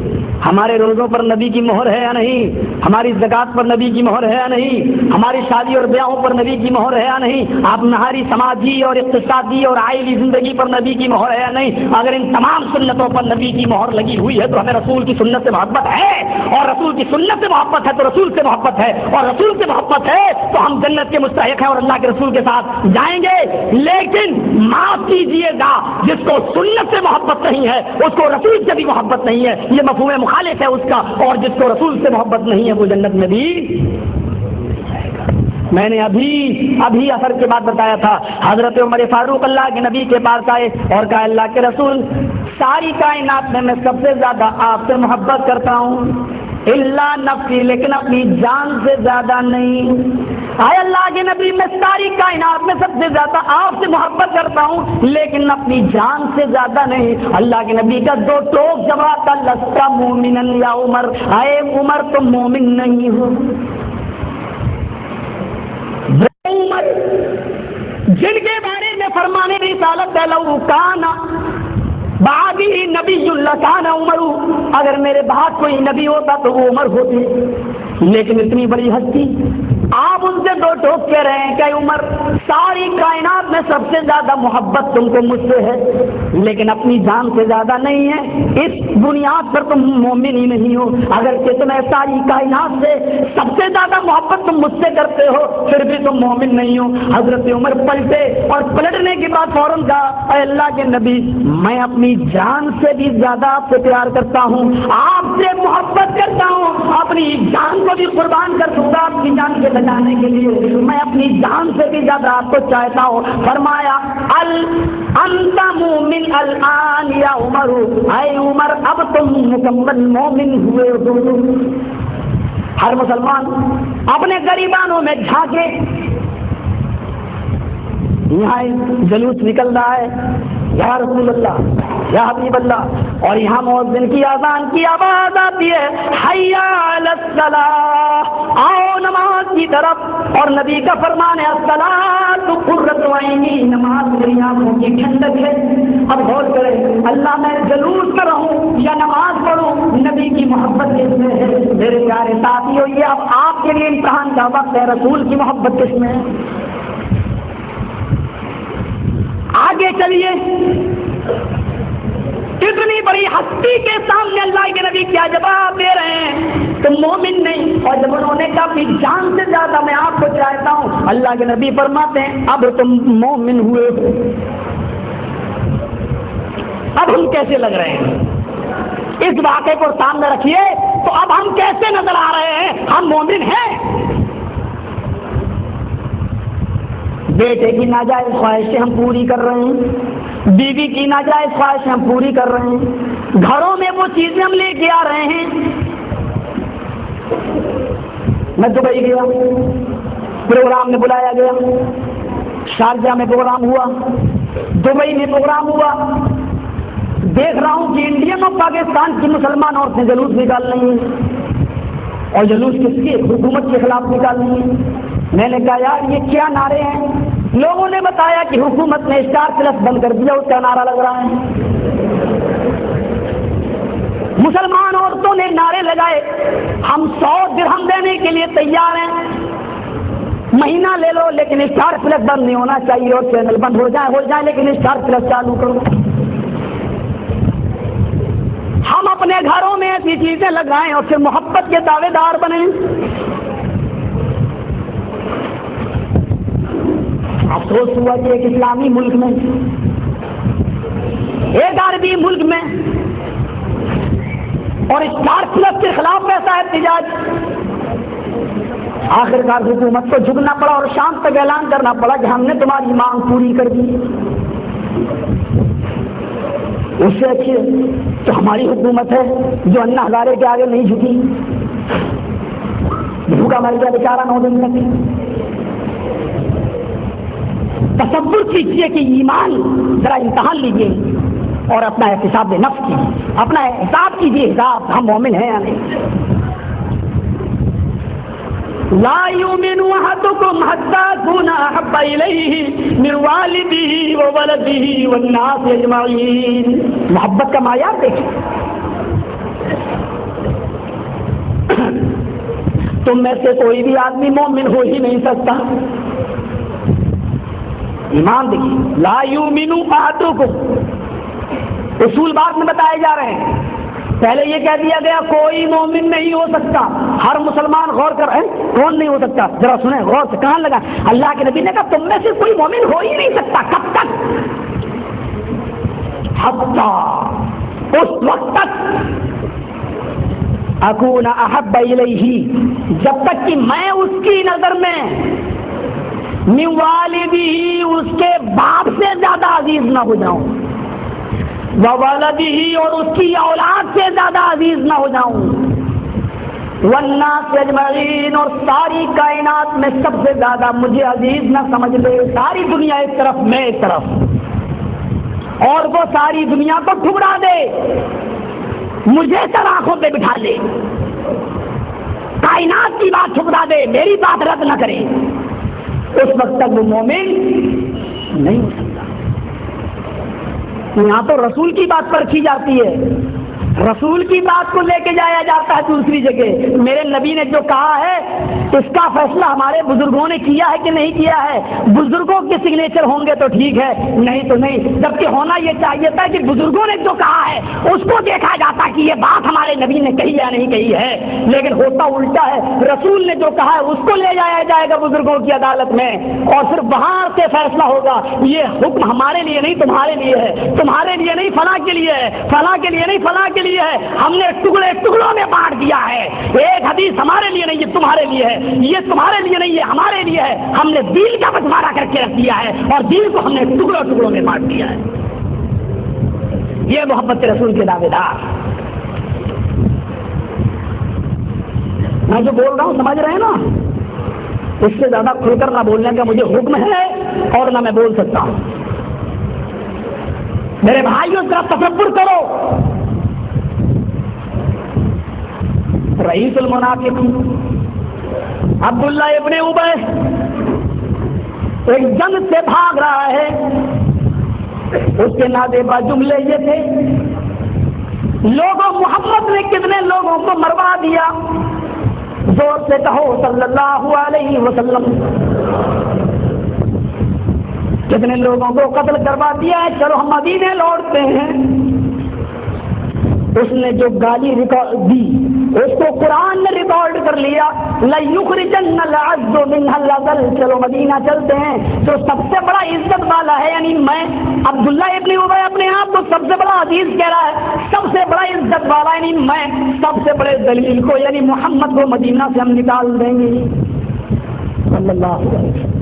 [SPEAKER 3] ہمارے روزوں پر نبی کی مہر ہے یا نہیں, ہماری زکوٰۃ پر نبی کی مہر ہے یا نہیں, ہماری شادی اور بیاہوں پر نبی کی مہر ہے یا نہیں, آپ ہماری سماجی اور اقتصادی اور آئلی زندگی پر نبی کی مہر ہے یا نہیں. اگر ان تمام سنتوں پر نبی کی مہر لگی ہوئی ہے تو ہمیں رسول کی سنت سے محبت ہے, اور رسول کی سنت سے محبت ہے تو رسول سے محبت ہے, اور رسول سے محبت ہے تو ہم جنت کے مستحق ہیں اور اللہ کے رسول کے ساتھ جائیں گے. لیکن معاف کیجیے گا, جس کو سنت سے محبت نہیں ہے اس کو رسول سے بھی محبت نہیں ہے, یہ مفہوم مخالف ہے اس کا, اور جس کو رسول سے محبت نہیں ہے وہ جنت میں بھی. میں نے ابھی اثر کے بعد بتایا تھا, حضرت عمر فاروق اللہ کے نبی کے پاس آئے اور کہا, اللہ کے رسول, ساری کائنات میں سب سے زیادہ آپ سے محبت کرتا ہوں, اللہ نفسی, لیکن اپنی جان سے زیادہ نہیں. آئے اللہ کے نبی, میں ساری کائنات میں سب سے زیادہ آپ سے محبت کرتا ہوں لیکن اپنی جان سے زیادہ نہیں. اللہ کے نبی کا دو ٹوک جواب تھا, لستا مومنن یا عمر, آئے عمر تم مومن نہیں ہو. عمر جن کے بارے میں فرمانے رسالت ہے لو کانا بعدی نبی اللہ کان عمر، اگر میرے بعد کوئی نبی ہوتا تو وہ عمر ہوتے، لیکن اتنی بڑی ہستی آپ ان سے دو ٹوک کے رہے ہیں کہ عمر ساری کائنات میں سب سے زیادہ محبت تم کو مجھ سے ہے لیکن اپنی جان سے زیادہ نہیں ہے، اس بنیاد پر تم مومن ہی نہیں ہو۔ اگر کہ تمہیں ساری کائنات سے سب سے زیادہ محبت تم مجھ سے کرتے ہو پھر بھی تم مومن نہیں ہو۔ حضرت عمر پلٹے اور پلٹنے کے بعد فوراً کہا اے اللہ کے نبی میں اپنی جان سے بھی زیادہ آپ سے پیار کرتا ہوں، آپ سے محبت کرتا ہوں، اپنی جان کو بھی قربان کر دوں گا آپ کی جان کے بچانے کے لیے، میں اپنی جان سے بھی زیادہ آپ کو چاہتا ہوں۔ فرمایا انت مومن الان یا عمر، اے عمر اب تم مکمل مومن ہوئے ہو۔ ہر مسلمان اپنے غریبانوں میں جھانکے، یہاں جلوس نکل رہا ہے یا رسول اللہ یا حبیب اللہ، اور یہاں مؤذن کی اذان کی آواز آتی ہے حی علی الصلاۃ، آؤ نماز کی طرف، اور نبی کا فرمان ہے الصلاۃ قرۃ عینی، نماز میری آنکھوں کی ٹھنڈک ہے۔ اب غور کریں اللہ میں جلوس میں رہوں یا نماز پڑھوں، نبی کی محبت کس میں ہے؟ میرے پیارے ساتھیو یہ اب آپ کے لیے امتحان کا وقت ہے، رسول کی محبت کس میں ہے؟ آگے چلیے، اتنی بڑی ہستی کے سامنے اللہ کے نبی کیا جواب دے رہے ہیں؟ تم مومن نہیں، اور جب انہوں نے کہا اپنی جان سے زیادہ میں آپ کو چاہتا ہوں، اللہ کے نبی فرماتے ہیں اب تم مومن ہوئے ہو۔ اب ہم کیسے لگ رہے ہیں؟ اس واقعے کو سامنے رکھیے تو اب ہم کیسے نظر آ رہے ہیں؟ ہم مومن ہیں؟ بیٹے کی ناجائز خواہشیں ہم پوری کر رہے ہیں، بیوی کی ناجائز خواہشیں ہم پوری کر رہے ہیں، گھروں میں وہ چیزیں ہم لے کے آ رہے ہیں۔ میں دبئی گیا، پروگرام میں بلایا گیا، شارجہ میں پروگرام ہوا، دبئی میں پروگرام ہوا، دیکھ رہا ہوں کہ انڈیا میں پاکستان کی مسلمان عورتیں جلوس نکال رہی ہیں، اور جلوس کس کی؟ حکومت کے خلاف نکال رہی ہیں۔ میں نے کہا یار یہ کیا نعرے ہیں؟ لوگوں نے بتایا کہ حکومت نے اسٹار پلس بند کر دیا، اس کا نعرہ لگ رہا ہے۔ مسلمان عورتوں نے نعرے لگائے ہم 100 درہم دینے کے لیے تیار ہیں، مہینہ لے لو لیکن اسٹار پلس بند نہیں ہونا چاہیے، اور چینل بند ہو جائے لیکن اسٹار پلس چالو کرو۔ ہم اپنے گھروں میں ایسی چیزیں لگائیں اور پھر محبت کے دعوے دار بنیں۔ افسوس ہوا کہ ایک اسلامی ملک میں، ایک عربی ملک میں، اور اسٹار پلس کے خلاف ایسا احتجاج، آخرکار حکومت کو جھکنا پڑا اور شام تک اعلان کرنا پڑا کہ ہم نے تمہاری مانگ پوری کر دی۔ اس سے اچھی تو ہماری حکومت ہے جو انا ہزارے کے آگے نہیں جھکی، بھوکا مر گیا بیچارہ 9 دن تک۔ تصور کیجیے کہ ایمان ذرا امتحان لیجیے اور اپنا احتساب نفس کیجیے، اپنا حساب کیجیے، حساب ہم مومن ہیں یا نہیں۔ لا یؤمن احدکم حتی اکون احب الیہ من والدہ وولدہ والناس اجمعین۔ محبت کا معیار دیکھیں، تم میں سے کوئی بھی آدمی مومن ہو ہی نہیں سکتا۔ ایمان دیکھیے، لا یؤمن احدکم، اصول بات میں بتائے جا رہے ہیں۔ پہلے یہ کہہ دیا گیا کوئی مومن نہیں ہو سکتا، ہر مسلمان غور کر رہے ہیں کون نہیں ہو سکتا؟ ذرا سنیں غور سے، کہاں لگا؟ اللہ کے نبی نے کہا تم میں سے کوئی مومن ہو ہی نہیں سکتا۔ کب تک؟ حتی، اس وقت تک، اکون احب الیہ، جب تک کہ میں اس کی نظر میں من والدی، اس کے باپ سے زیادہ عزیز نہ ہو جاؤں، وولدہ، اور اس کی اولاد سے زیادہ عزیز نہ ہو جاؤں، والناس اجمعین، اور ساری کائنات میں سب سے زیادہ مجھے عزیز نہ سمجھ لے۔ ساری دنیا ایک طرف، میں ایک طرف، اور وہ ساری دنیا کو ٹھکرا دے، مجھے سر آنکھوں پہ بٹھا لے، کائنات کی بات ٹھکرا دے، میری بات رد نہ کرے۔ اس وقت تک وہ مومن نہیں ہو سکتا۔ یہاں تو رسول کی بات پرکھی جاتی ہے، رسول کی بات کو لے کے جایا جاتا ہے دوسری جگہ۔ میرے نبی نے جو کہا ہے اس کا فیصلہ ہمارے بزرگوں نے کیا ہے کہ نہیں کیا ہے؟ بزرگوں کے سگنیچر ہوں گے تو ٹھیک ہے، نہیں تو نہیں۔ جبکہ ہونا یہ چاہیے تھا کہ بزرگوں نے جو کہا ہے اس کو دیکھا جاتا کہ یہ بات ہمارے نبی نے کہی یا نہیں کہی ہے، لیکن ہوتا الٹا ہے۔ رسول نے جو کہا ہے اس کو لے جایا جائے گا بزرگوں کی عدالت میں، اور پھر وہاں سے فیصلہ ہوگا یہ حکم ہمارے لیے نہیں تمہارے لیے ہے، تمہارے لیے نہیں فلاں کے لیے ہے، فلاں کے لیے نہیں فلاں کے لیے ہے، ہم نے ٹکڑے ٹکڑوں میں بانٹ دیا ہے۔ ایک حدیث ہمارے لیے نہیں، یہ تمہارے لیے ہے، یہ تمہارے لیے نہیں، یہ ہمارے لیے ہے۔ ہم نے دین کا بٹوارا کر کے رکھ دیا ہے اور دین کو ہم نے ٹکڑوں ٹکڑوں میں بانٹ دیا ہے۔ یہ محبت رسول کے دعوے دار۔ میں جو بول رہا ہوں سمجھ رہے ہیں نا؟ اس سے زیادہ کھل کر نہ بولنے کا مجھے حکم ہے اور نہ میں بول سکتا ہوں۔ میرے بھائیوں ذرا تصور کرو، رئیس المنافقین عبداللہ ابن ابی ایک جنگ سے بھاگ رہا ہے، اس کے نازیبا جملے یہ تھے، لوگوں محمد نے کتنے لوگوں کو مروا دیا، زور سے کہو صلی اللہ علیہ وسلم، کتنے لوگوں کو قتل کروا دیا ہے، چلو ہم مدینے لوٹتے ہیں۔ اس نے جو گالی دی اس کو قرآن نے ریکارڈ کر لیا، لَيُخْرِجَنَّ الْعَزُّ مِنْهَا الْأَذَلُّ، چلو مدینہ چلتے ہیں۔ تو سب سے بڑا عزت والا ہے، یعنی میں عبداللہ ابن ابی اپنے آپ کو سب سے بڑا عزیز کہہ رہا ہے، سب سے بڑا عزت والا یعنی میں سب سے بڑے دلیل کو یعنی محمد کو مدینہ سے ہم نکال دیں گے صلی اللہ علیہ وسلم۔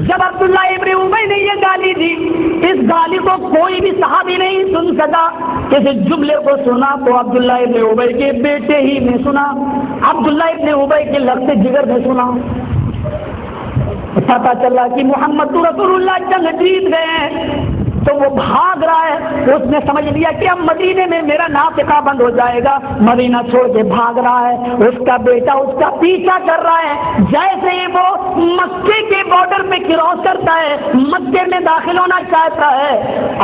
[SPEAKER 3] جب عبداللہ ابن ابی نے یہ گالی دی، اس گالی کو کوئی بھی صحابی نہیں سن سکا۔ اس جملے کو سنا تو عبداللہ ابن ابی کے بیٹے ہی نے سنا، عبداللہ ابن ابی کے لگتے جگر نے سنا۔ پتا چلا کہ محمد رسول اللہ جنگ جیت گئے ہیں، تو وہ بھاگ رہا ہے۔ اس نے سمجھ لیا کہ اب مدینے میں میرا نافقہ بند ہو جائے گا، مدینہ چھوڑ کے بھاگ رہا ہے۔ اس کا بیٹا اس کا پیچھا کر رہا ہے، جیسے ہی وہ مکے کے بارڈر پہ کراس کرتا ہے، مکے میں داخل ہونا چاہتا ہے،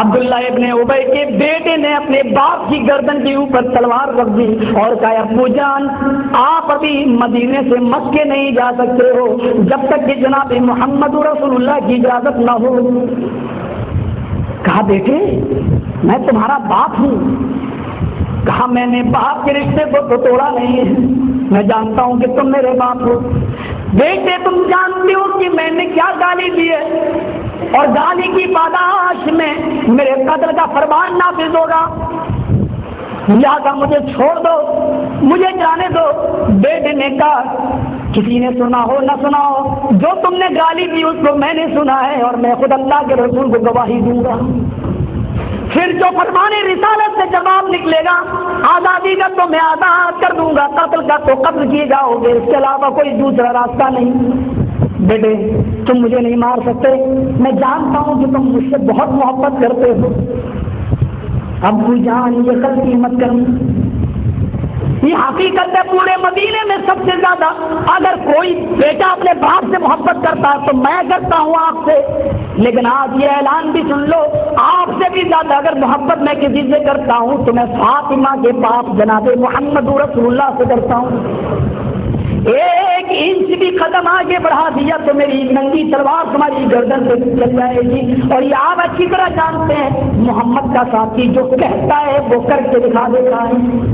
[SPEAKER 3] عبداللہ ابن ابی کے بیٹے نے اپنے باپ کی گردن کے اوپر تلوار رکھ دی اور کہا ابو جان آپ ابھی مدینے سے مکے نہیں جا سکتے ہو جب تک کہ جناب محمد رسول اللہ کی اجازت نہ ہو۔ کہا بیٹے میں تمہارا باپ ہوں، کہا میں نے باپ کے رشتے کو تو توڑا نہیں ہے، میں جانتا ہوں کہ تم میرے باپ ہو۔ بیٹے تم جانتے ہو کہ میں نے کیا گالی دی ہے، اور گالی کی پاداش میں میرے قتل کا فرمان نافذ ہوگا، لہٰذا مجھے چھوڑ دو، مجھے جانے دو۔ بیٹے نے کہا کسی نے سنا ہو نہ سنا ہو، جو تم نے گالی دی اس کو میں نے سنا ہے اور میں خود اللہ کے رسول کو گواہی دوں گا۔ پھر جو فرمان رسالت سے جواب نکلے گا، آزادی کا تو میں آزاد کر دوں گا، قتل کا تو قتل کیے جاؤ گے، اس کے علاوہ کوئی دوسرا راستہ نہیں۔ بیٹے تم مجھے نہیں مار سکتے، میں جانتا ہوں کہ تم مجھ سے بہت محبت کرتے ہو، ابو جان یہ غلطی مت کرنا۔ یہ حقیقت ہے پورے مدینے میں سب سے زیادہ اگر کوئی بیٹا اپنے باپ سے محبت کرتا ہے تو میں کرتا ہوں آپ سے، لیکن آج یہ اعلان بھی سن لو، آپ سے بھی زیادہ اگر محبت میں کسی سے کرتا ہوں تو میں فاطمہ کے باپ جناب محمد رسول اللہ سے کرتا ہوں۔ ایک انچ بھی قدم آگے بڑھا دیا تو میری ننگی تلوار تمہاری گردن سے چل جائے گی، اور یہ آپ اچھی طرح جانتے ہیں محمد کا ساتھی جو کہتا ہے وہ کر کے دکھا دیتا ہے۔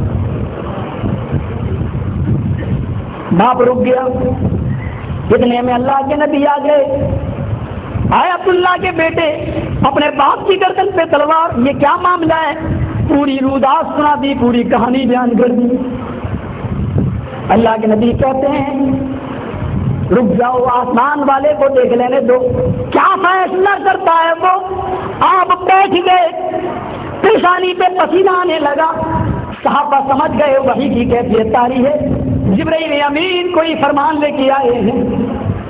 [SPEAKER 3] باپ رک گیا، اتنے میں اللہ کے نبی آ گئے، آئے عبداللہ کے بیٹے اپنے باپ کی گردن پہ تلوار، یہ کیا معاملہ ہے؟ پوری روداس سنا دی، پوری کہانی بیان کر دی۔ اللہ کے نبی کہتے ہیں رک جاؤ، آسمان والے کو دیکھ لینے دو، کیا فیصلہ کرتا ہے وہ۔ آپ بیٹھ گئے، پیشانی پہ پسینہ آنے لگا، صحابہ سمجھ گئے وحی کی کیفیت طاری ہے، جبرائیل امین کوئی فرمان لے کے آئے ہیں۔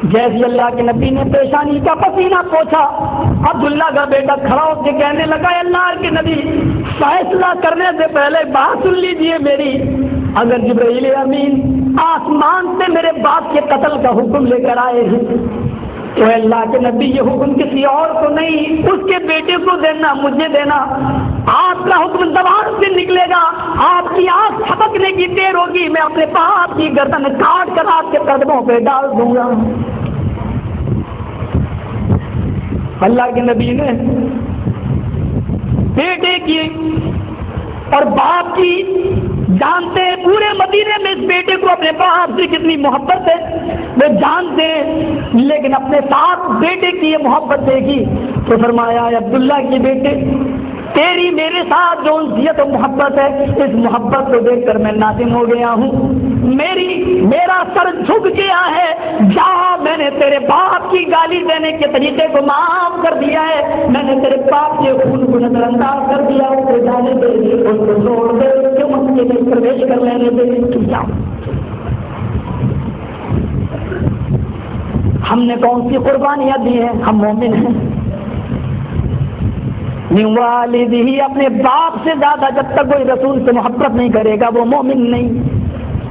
[SPEAKER 3] جیسے اللہ کے نبی نے پیشانی کا پسینہ پوچھا، عبداللہ کا بیٹا کھڑا ہو کے کہنے لگا اللہ کے نبی فیصلہ کرنے سے پہلے بات سن لیجیے میری، اگر جبرائیل امین آسمان سے میرے باپ کے قتل کا حکم لے کر آئے ہیں، تو اللہ کے نبی یہ حکم کسی اور کو نہیں، اس کے بیٹے کو دینا، مجھے دینا۔ آپ کا حکم زبان سے نکلے گا، آپ کی آنکھ چھپکنے کی دیر ہوگی، میں اپنے باپ کی گردن کاٹ کر آپ کے قدموں پہ ڈال دوں گا۔ اللہ کے نبی نے بیٹے کی اور باپ کی، جانتے ہیں پورے مدینے میں اس بیٹے کو اپنے باپ سے کتنی محبت ہے، وہ جانتے ہیں، لیکن اپنے ساتھ بیٹے کی یہ محبت دیکھی تو فرمایا عبداللہ کے بیٹے، تیری میرے ساتھ جو انسیت و محبت ہے، اس محبت کو دیکھ کر میں نادم ہو گیا ہوں، میرا سر جھک گیا ہے، جا، میں نے تیرے باپ کی گالی دینے کے طریقے کو معاف کر دیا ہے، میں نے تیرے باپ کے خون کو نظر انداز کر دیا، اس کو جانے دے، اس کو چھوڑ دے، کیوں مسجد میں پرویش کر لینے دے، جاؤ۔ ہم نے کون سی قربانیاں دی ہیں؟ ہم مومن ہیں۔ والدی، اپنے باپ سے زیادہ جب تک کوئی رسول سے محبت نہیں کرے گا وہ مومن نہیں۔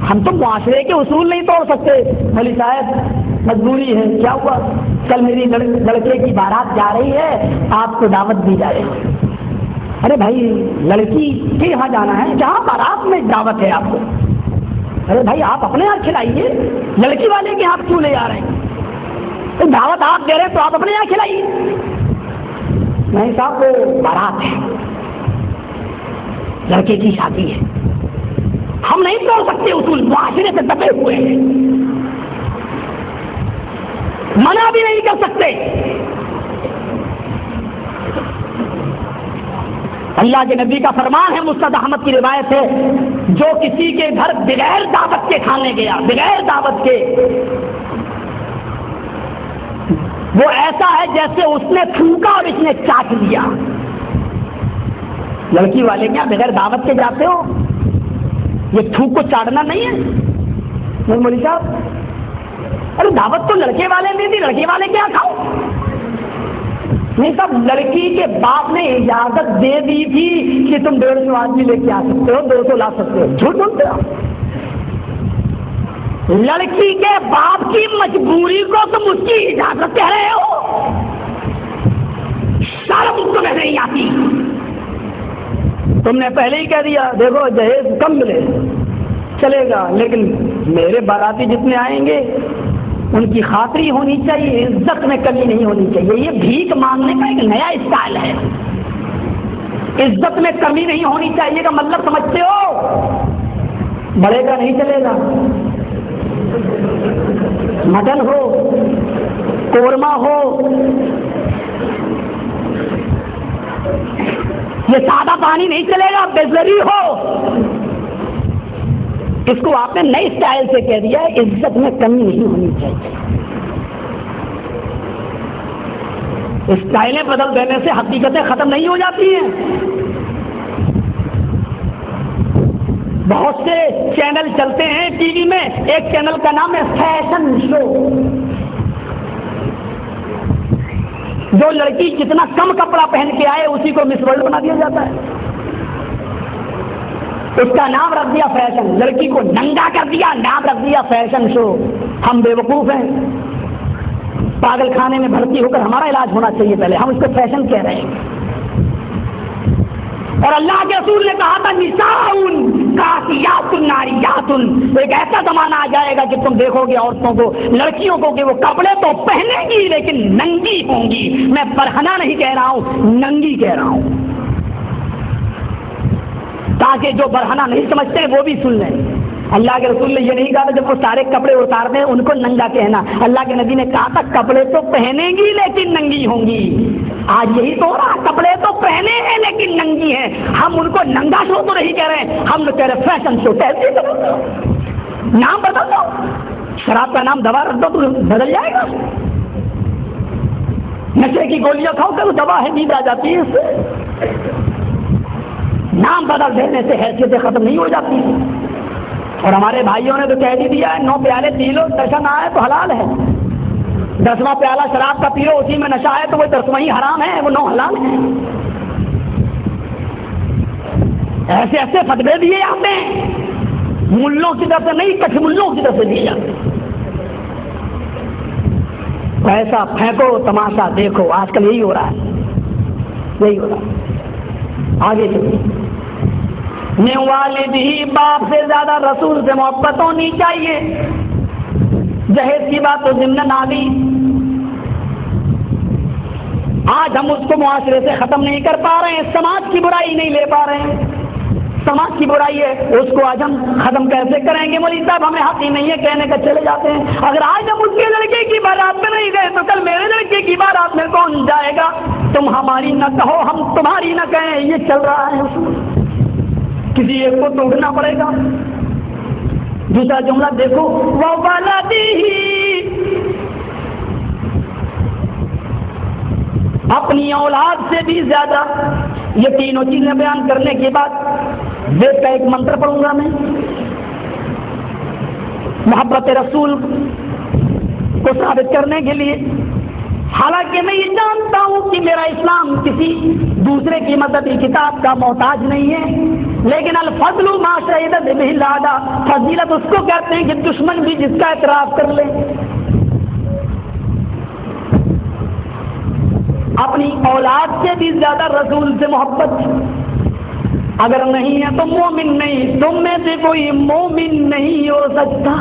[SPEAKER 3] ہم تو معاشرے کے اصول نہیں توڑ سکتے، مولوی صاحب مجبوری ہے، کیا ہوا؟ کل میری لڑکے کی بارات جا رہی ہے، آپ کو دعوت دی جائے۔ ارے بھائی، لڑکی کے یہاں جانا ہے جہاں بارات میں دعوت ہے آپ کو، ارے بھائی آپ اپنے یہاں کھلائیے، لڑکی والے کے یہاں کیوں لے آ رہے ہیں؟ دعوت آپ دے رہے ہیں تو آپ اپنے یہاں کھلائیے۔ نہیں صاحب، وہ بارات ہے، لڑکے کی شادی ہے، ہم نہیں توڑ سکتے اصول، معاشرے سے دبے ہوئے ہیں، منع بھی نہیں کر سکتے۔ اللہ کے نبی کا فرمان ہے، مسند احمد کی روایت ہے، جو کسی کے گھر بغیر دعوت کے کھانے گیا، بغیر دعوت کے، وہ ایسا ہے جیسے اس نے تھوکا اور اس نے چاٹ لیا۔ لڑکی والے کیا بغیر دعوت کے جاتے ہو؟ یہ تھوک کو چاٹنا نہیں ہے مولوی صاحب؟ ارے دعوت تو لڑکے والے نے دی، لڑکے والے کیا کھاؤ؟ نہیں صاحب، لڑکی کے باپ نے اجازت دے دی تھی کہ تم 150 آدمی لے کے آ سکتے ہو، 200 لا سکتے ہو، جھوٹ بولتے ہو؟ لڑکی کے باپ کی مجبوری کو تم اس کی اجازت کہہ رہے ہو؟ شرم تمہیں نہیں آتی؟ تم نے پہلے ہی کہہ دیا دیکھو جہیز کم ملے چلے گا، لیکن میرے باراتی جتنے آئیں گے ان کی خاطری ہونی چاہیے، عزت میں کمی نہیں ہونی چاہیے۔ یہ بھیک مانگنے کا ایک نیا اسٹائل ہے، عزت میں کمی نہیں ہونی چاہیے کا مطلب سمجھتے ہو؟ بڑے کا نہیں چلے گا، مٹن ہو، قورمہ ہو، یہ سادہ پانی نہیں چلے گا، بزری ہو۔ اس کو آپ نے نئی اسٹائل سے کہہ دیا ہے، عزت میں کمی نہیں ہونی چاہیے۔ اسٹائلیں بدل دینے سے حقیقتیں ختم نہیں ہو جاتی ہیں۔ بہت سے چینل چلتے ہیں ٹی وی میں، ایک چینل کا نام ہے فیشن شو، جو لڑکی جتنا کم کپڑا پہن کے آئے اسی کو مس ورلڈ بنا دیا جاتا ہے، اس کا نام رکھ دیا فیشن، لڑکی کو ننگا کر دیا، نام رکھ دیا فیشن شو۔ ہم بے وقوف ہیں، پاگل خانے میں بھرتی ہو کر ہمارا علاج ہونا چاہیے پہلے، ہم اس کو فیشن کہہ رہے ہیں۔ اور اللہ کے رسول نے کہا تھا نساؤن کاسیات ناریات، ایک ایسا زمانہ آ جائے گا کہ تم دیکھو گے عورتوں کو، لڑکیوں کو کہ وہ کپڑے تو پہنیں گی لیکن ننگی ہوں گی۔ میں برہنہ نہیں کہہ رہا ہوں، ننگی کہہ رہا ہوں، تاکہ جو برہنہ نہیں سمجھتے وہ بھی سن لیں۔ اللہ کے رسول نے یہ نہیں کہا تھا جب وہ سارے کپڑے اتار دیں ان کو ننگا کہنا، اللہ کے نبی نے کہا تھا کپڑے تو پہنیں گی لیکن ننگی ہوں گی۔ آج یہی تو ہو رہا، کپڑے تو پہنے ہیں لیکن ننگی ہیں۔ ہم ان کو ننگا شو تو نہیں کہہ رہے ہیں، ہم لوگ کہہ رہے فیشن شو۔ کیسے نام بدل دو، شراب کا نام دوا رکھ دو تو بدل جائے گا۔ نشے کی گولیاں کھاؤ کہ وہ دوا ہے، نیند آ جاتی ہے اس سے۔ نام بدل دینے سے حیثیتیں ختم نہیں ہو جاتی۔ اور ہمارے بھائیوں نے تو کہہ دیا ہے 9 پیالے پی لو، نشہ نہ آئے تو حلال ہے، 10واں پیالہ شراب کا پی لو اسی میں نشہ ہے تو وہ 10واں ہی حرام ہے، وہ 9 حلال ہے۔ ایسے ایسے فتوے دیے جاتے ہیں، ملوں کی طرف سے نہیں، کٹھ ملوں کی طرف سے دی جاتی. پیسہ پھینکو تماشا دیکھو. آج کل یہی ہو رہا ہے، یہی ہو رہا ہے. آگے چلیے. والد ہی باپ سے زیادہ رسول سے محبت ہونی چاہیے. جہیز کی بات تو ضمن آ گئی. آج ہم اس کو معاشرے سے ختم نہیں کر پا رہے ہیں. سماج کی برائی نہیں لے پا رہے ہیں. سماج کی برائی ہے، اس کو آج ہم ختم کیسے کریں گے؟ مولوی صاحب ہمیں حق ہی نہیں ہے کہنے کا، چلے جاتے ہیں. اگر آج ہم اس کے لڑکے کی بارات میں نہیں گئے تو کل میرے لڑکے کی بارات میں کون جائے گا؟ تم ہماری نہ کہو ہم تمہاری نہ کہیں، یہ چل رہا ہے. کسی ایک کو توڑنا پڑے گا. دوسرا جملہ دیکھو، وَوَلَدِهِ، اپنی اولاد سے بھی زیادہ. یہ تینوں چیزیں بیان کرنے کے بعد وید کا ایک منتر پڑھوں گا میں، محبت رسول کو ثابت کرنے کے لیے. حالانکہ میں یہ جانتا ہوں کہ میرا اسلام کسی دوسرے کی مددی کتاب کا محتاج نہیں ہے، لیکن الفضل ما شہد بہ الاعداء، فضیلت اس کو کہتے ہیں کہ دشمن بھی جس کا اعتراف کر لے. اپنی اولاد سے بھی زیادہ رسول سے محبت اگر نہیں ہے تو مومن نہیں. تم میں سے کوئی مومن نہیں ہو سکتا.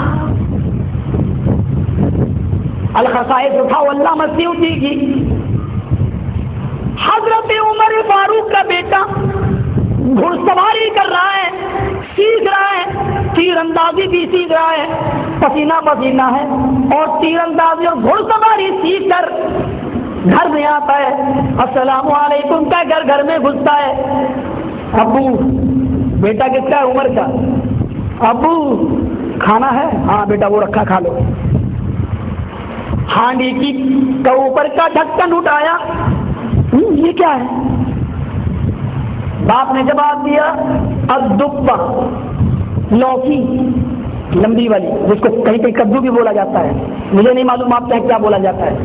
[SPEAKER 3] الخصائص اٹھاؤ علامہ سیوطی کی. حضرت عمر فاروق کا بیٹا گھڑ سواری کر رہا ہے، سیکھ رہا ہے، تیر اندازی بھی سیکھ رہا ہے، پسینہ پسینہ ہے، اور تیر اندازی اور گھڑ سواری سیکھ کر گھر میں آتا ہے. السلام علیکم کا گھر میں گھستا ہے. ابو، بیٹا کس کا ہے؟ عمر کا. ابو کھانا ہے؟ ہاں بیٹا وہ رکھا کھا لو. ہانڈی کی کا اوپر کا ڈھکن اٹھایا، یہ کیا ہے؟ باپ نے جواب دیا، الدبہ، لوکی لمبی والی، جس کو کہیں کہیں کدو بھی بولا جاتا ہے. مجھے نہیں معلوم آپ کیا بولا جاتا ہے.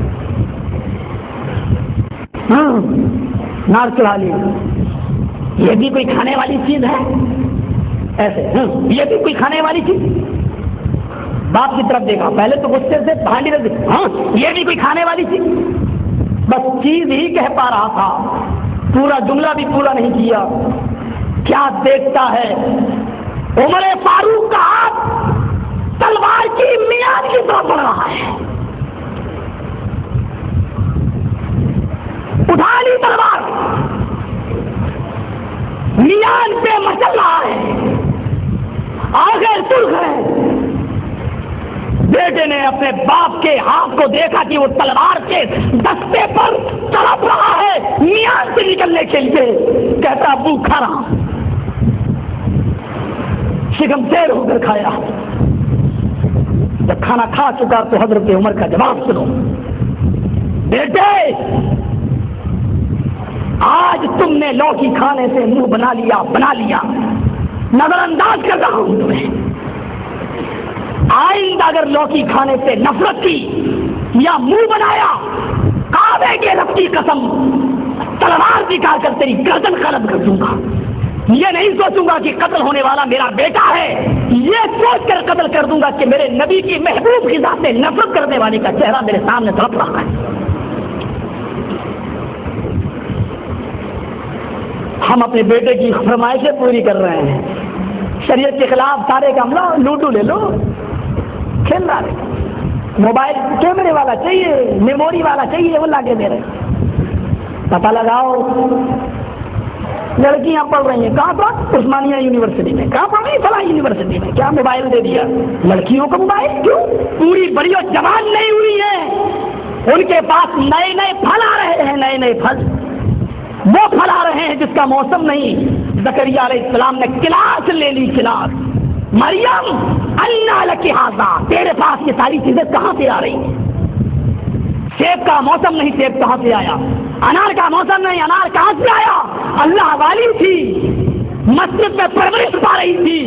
[SPEAKER 3] نار چڑھا لی. یہ بھی کوئی کھانے والی چیز ہے؟ ایسے یہ بھی کوئی کھانے والی چیز. باپ کی طرف دیکھا، پہلے تو غصے سے بھانڈی رکھ دی. ہاں یہ بھی کوئی کھانے والی چیز. بس چیز ہی کہہ پا رہا تھا، پورا جملہ بھی پورا نہیں کیا. کیا دیکھتا ہے؟ عمر فاروق کا ہاتھ تلوار کی میان کی طرف بڑھ رہا ہے. اٹھا لی تلوار، میان پہ مچل رہا ہے، آگے سرخ ہے. بیٹے نے اپنے باپ کے ہاتھ کو دیکھا کہ وہ تلوار کے دستے پر تڑپ رہا ہے میان سے نکلنے کے لیے. کہتا ابو کھا رہا. شکم سیر ہو کر کھایا. جب کھانا کھا چکا تو حضرت عمر کا جواب سنو. بیٹے، آج تم نے لوکی کھانے سے منہ بنا لیا، نظر انداز کر رہا ہوں تمہیں. آئندہ اگر لوکی کھانے سے نفرت کی یا منہ بنایا، کعبے کے رب کی قسم تلوار دکھا کر تیری گردن قلم کر دوں گا. یہ نہیں سوچوں گا کہ قتل ہونے والا میرا بیٹا ہے، یہ سوچ کر قتل کر دوں گا کہ میرے نبی کی محبوب کی ذات سے نفرت کرنے والے کا چہرہ میرے سامنے تڑپ رہا ہے. ہم اپنے بیٹے کی فرمائشیں پوری کر رہے ہیں. شریعت کے خلاف سارے کام لو، لوڈو لے لو، کھیل رہا ہے. موبائل کیمرے والا چاہیے، میموری والا چاہیے، وہ لا کے دے رہے. پتہ لگاؤ لڑکیاں پڑھ رہی ہیں کہاں پر؟ عثمانیہ یونیورسٹی میں. کہاں پڑھ رہی؟ فلاں یونیورسٹی میں. کیا موبائل دے دیا لڑکیوں کو؟ موبائل کیوں؟ پوری بڑی اور جوان نہیں ہوئی ہے، ان کے پاس نئے نئے پھل آ رہے ہیں، نئے نئے پھل. وہ پھل آ رہے ہیں جس کا موسم نہیں. زکریا علیہ السلام نے کلاس لے لی، کلاس. مریم انا لکی ھذا، تیرے پاس یہ ساری چیزیں کہاں سے آ رہی ہیں؟ سیب کا موسم نہیں، سیب کہاں سے آیا؟ انار کا موسم نہیں، انار کہاں سے آیا؟ اللہ والی تھی، مسجد میں پرورش پا رہی تھی.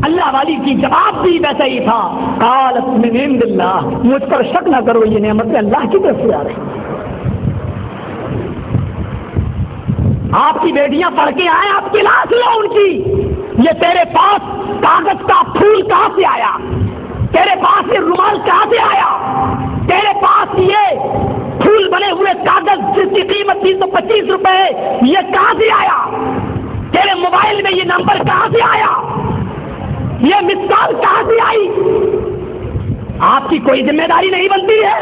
[SPEAKER 3] اللہ والی کی جواب بھی ویسا ہی تھا. قالت من عند اللہ، مجھ پر شک نہ کرو، یہ نعمت اللہ کی طرف سے آ رہی. آپ کی بیٹیاں پڑھ کے آئیں، آپ کلاس لو ان کی. یہ تیرے پاس کاغذ کا پھول کہاں سے آیا؟ تیرے پاس یہ رومال کہاں سے آیا؟ تیرے پاس یہ پھول بنے ہوئے کاغذ جس کی قیمت 325 روپے یہ کہاں سے آیا؟ تیرے موبائل میں یہ نمبر کہاں سے آیا؟ یہ مس کال کہاں سے آئی؟ آپ کی کوئی ذمہ داری نہیں بنتی ہے،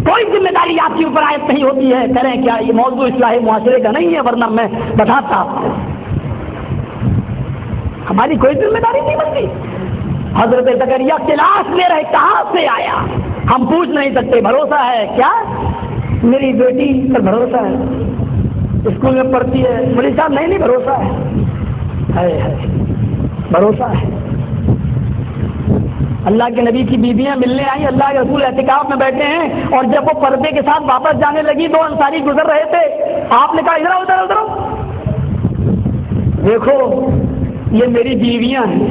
[SPEAKER 3] کوئی ذمہ داری آپ کے اوپر عائد نہیں ہوتی ہے. کریں کیا؟ یہ موضوع اصلاح معاشرے کا نہیں ہے، ورنہ میں بتاتا. ہماری کوئی ذمہ داری نہیں بنتی. حضرت زکریا کلاس لے رہے، کہاں سے آیا؟ ہم پوچھ نہیں سکتے. بھروسہ ہے کیا؟ میری بیٹی پر بھروسہ ہے، اسکول میں پڑھتی ہے. مولوی صاحب نہیں بھروسہ ہے، بھروسہ ہے. اللہ کے نبی کی بیویاں ملنے آئیں، اللہ کے رسول اعتکاف میں بیٹھے ہیں، اور جب وہ پردے کے ساتھ واپس جانے لگی 2 انصاری گزر رہے تھے. آپ نے کہا ادھر دیکھو یہ میری بیویاں ہیں.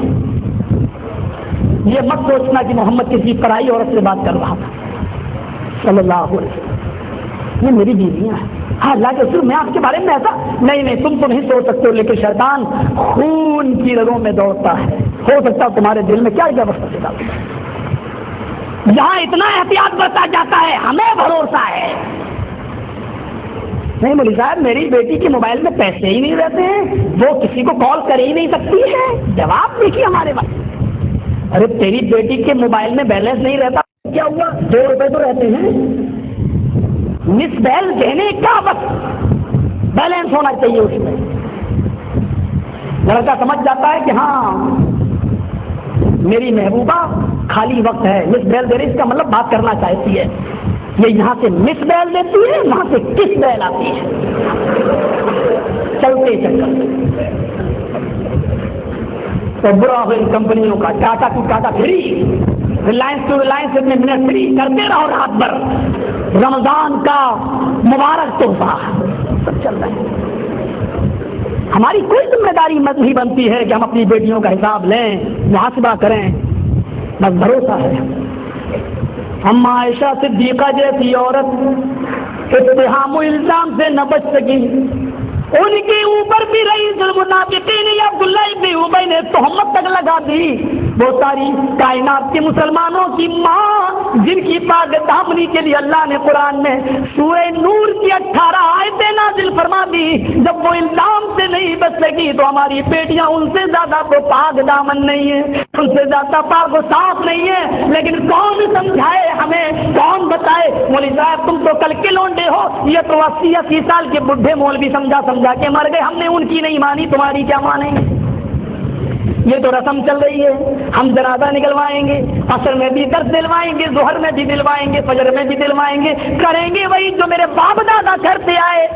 [SPEAKER 3] یہ مت سوچنا کہ محمد کسی پرائی عورت سے بات کر رہا تھا صلی اللہ علیہ وسلم. یہ میری بیویاں ہیں. ہاں اللہ کے رسول میں آپ کے بارے میں ایسا نہیں، تم تو نہیں سوچ سکتے ہو، لیکن شیطان خون کی رگوں میں دوڑتا ہے. ہو سکتا ہے تمہارے دل میں کیا وسوسے ڈالتا ہے. یہاں اتنا احتیاط برتا جاتا ہے، ہمیں بھروسہ ہے. نہیں مولوی صاحب میری بیٹی کے موبائل میں پیسے ہی نہیں رہتے ہیں، وہ کسی کو کال کر ہی نہیں سکتی ہے. جواب دیکھیے ہمارے پاس. ارے تیری بیٹی کے موبائل میں بیلنس نہیں رہتا کیا ہوا؟ 2 روپے تو رہتے ہیں. مس بیل کہنے کا بس بیلنس ہونا چاہیے اس میں. لڑکا سمجھ جاتا ہے کہ ہاں میری محبوبہ خالی وقت ہے، مس بیل دے رہی، اس کا مطلب بات کرنا چاہتی ہے. یہ یہاں سے مس بیل دیتی ہے، وہاں سے کس بیل آتی ہے. چلتے چکر تو برا ہو ان کمپنیوں کا. Tata to Tata free, Reliance to Reliance میں منٹ فری کرتے رہو رات بھر. رمضان کا مبارک تحفہ سب چل رہا ہے. ہماری کوئی ذمہ داری نہیں بنتی ہے کہ ہم اپنی بیٹیوں کا حساب لیں، محاسبہ کریں. بس بھروسہ ہے. ہم عائشہ صدیقہ جیسی عورت اتہام و الزام سے نہ بچ سکی. ان کے اوپر بھی رئیس المنافقین عبداللہ ابن ابی نے تہمت تک لگا دی. وہ ساری کائنات کے مسلمانوں کی ماں جن کی پاک دامنی کے لیے اللہ نے قرآن میں سورہ نور کی 18 آیتیں نازل فرما دی. جب وہ الزام سے نہیں بچ سکی تو ہماری بیٹیاں ان سے زیادہ تو پاک دامن نہیں ہے، ان سے زیادہ پاک و صاف نہیں ہے. لیکن کون سمجھائے ہمیں، کون بتائے؟ مولوی صاحب تم تو کل کے لونڈے ہو، یہ تو 80 سال کے بڈھے مولوی سمجھا کے مر گئے، ہم نے ان کی نہیں مانی، تمہاری کیا مانیں گے؟ یہ تو رسم چل رہی ہے. ہم جنازہ نکلوائیں گے، عصر میں بھی درس دلوائیں گے، ظہر میں بھی دلوائیں گے، فجر میں بھی دلوائیں گے. کریں گے وہی جو میرے باپ دادا کرتے آئے.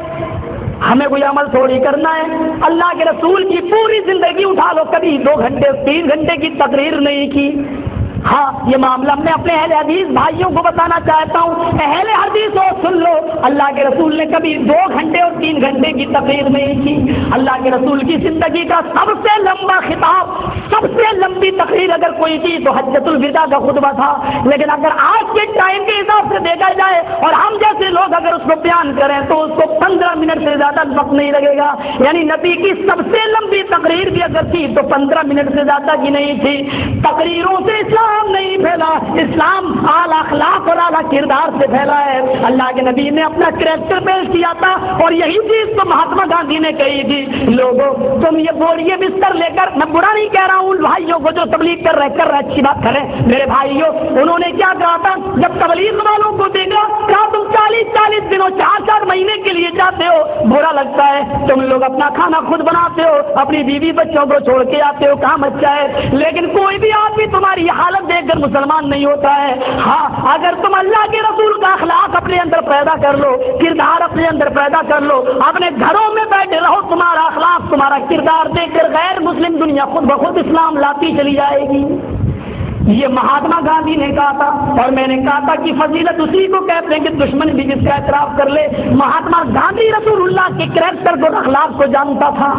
[SPEAKER 3] ہمیں کوئی عمل تھوڑی کرنا ہے. اللہ کے رسول کی پوری زندگی اٹھا لو، کبھی 2 گھنٹے 3 گھنٹے کی تقریر نہیں کی. ہاں یہ معاملہ میں اپنے اہل حدیث بھائیوں کو بتانا چاہتا ہوں. اہل حدیث ہو سن لو، اللہ کے رسول نے کبھی 2 گھنٹے اور 3 گھنٹے کی تقریر نہیں کی. اللہ کے رسول کی زندگی کا سب سے لمبا خطاب، سب سے لمبی تقریر اگر کوئی تھی تو حجۃ الوداع کا خطبہ تھا. لیکن اگر آج کے ٹائم کے حساب سے دیکھا جائے اور ہم جیسے لوگ اگر اس کو بیان کریں تو اس کو 15 منٹ سے زیادہ وقت نہیں لگے گا. یعنی نبی کی سب سے لمبی تقریر بھی اگر تھی تو 15 منٹ سے زیادہ کی نہیں تھی. تقریروں سے اسلام نہیں پھیلا، اسلام اعلی اخلاق اور اعلی کردار سے پھیلا ہے. اللہ کے نبی نے اپنا کریکٹر پیش کیا تھا اور یہی چیز تو مہاتما گاندھی نے کہی تھی. لوگوں تم یہ بوریے بستر لے کر، میں برا نہیں کہہ رہا ہوں ان بھائیوں کو جو تبلیغ کر رہے اچھی بات کریں. میرے بھائیوں انہوں نے کیا کہا تھا جب تبلیغ والوں کو دیکھا، کہا تم 40 دنوں 4 مہینے کے لیے جاتے ہو، برا لگتا ہے. تم لوگ اپنا کھانا خود بناتے ہو، اپنی بیوی بچوں کو چھوڑ کے آتے ہو، کام اچھا ہے. لیکن کوئی بھی آدمی تمہاری حالت دیکھ کر مسلمان نہیں ہوتا ہے. ہاں اگر تم اللہ کے رسول کا اخلاق اپنے اندر پیدا کر لو، کردار اپنے اندر پیدا کر لو، اپنے گھروں میں بیٹھے رہو، تمہارا اخلاق تمہارا کردار دیکھ کر غیر مسلم دنیا خود بخود اسلام لاتی چلی جائے گی. یہ مہاتما گاندھی نے کہا تھا. اور میں نے کہا تھا کہ فضیلت اسی کو کہتے ہیں کہ دشمن بھی جس کا اعتراف کر لے. مہاتما گاندھی رسول اللہ کے کریکٹر کو، اخلاق کو جانتا تھا.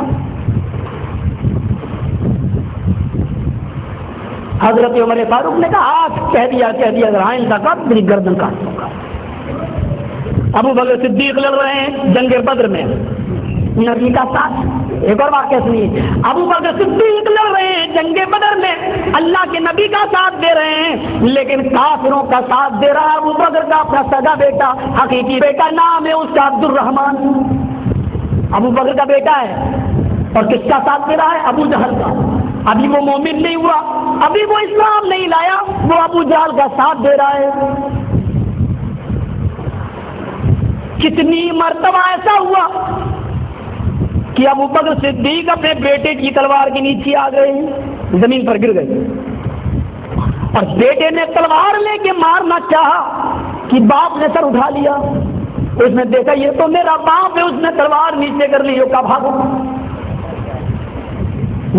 [SPEAKER 3] حضرت عمر فاروق نے کہا آج کہہ دیا اگر آئندہ کا میری گردن کاٹ دوں گا. ابو بکر صدیق لڑ رہے ہیں جنگ بدر میں، نبی کا ساتھ۔ ایک اور واقعہ سنیے، ابو بکر صدیق لڑ رہے ہیں جنگ بدر میں، اللہ کے نبی کا ساتھ دے رہے ہیں، لیکن کافروں کا ساتھ دے رہا ہے ابو بکر کا اپنا سگا بیٹا، حقیقی بیٹا، نام ہے اس کا عبد الرحمان، ابو بکر کا بیٹا ہے، اور کس کا ساتھ دے رہا ہے؟ ابو جہل کا۔ ابھی وہ مومن نہیں ہوا، ابھی وہ اسلام نہیں لایا، وہ ابو جہل کا ساتھ دے رہا ہے۔ کتنی مرتبہ ایسا ہوا کہ ابو بکر صدیق اپنے بیٹے کی تلوار کے نیچے آ گئے، زمین پر گر گئے، اور بیٹے نے تلوار لے کے مارنا چاہا کہ باپ نے سر اٹھا لیا، اس نے دیکھا یہ تو میرا باپ ہے، اس نے تلوار نیچے کر لی، کا بھاگو،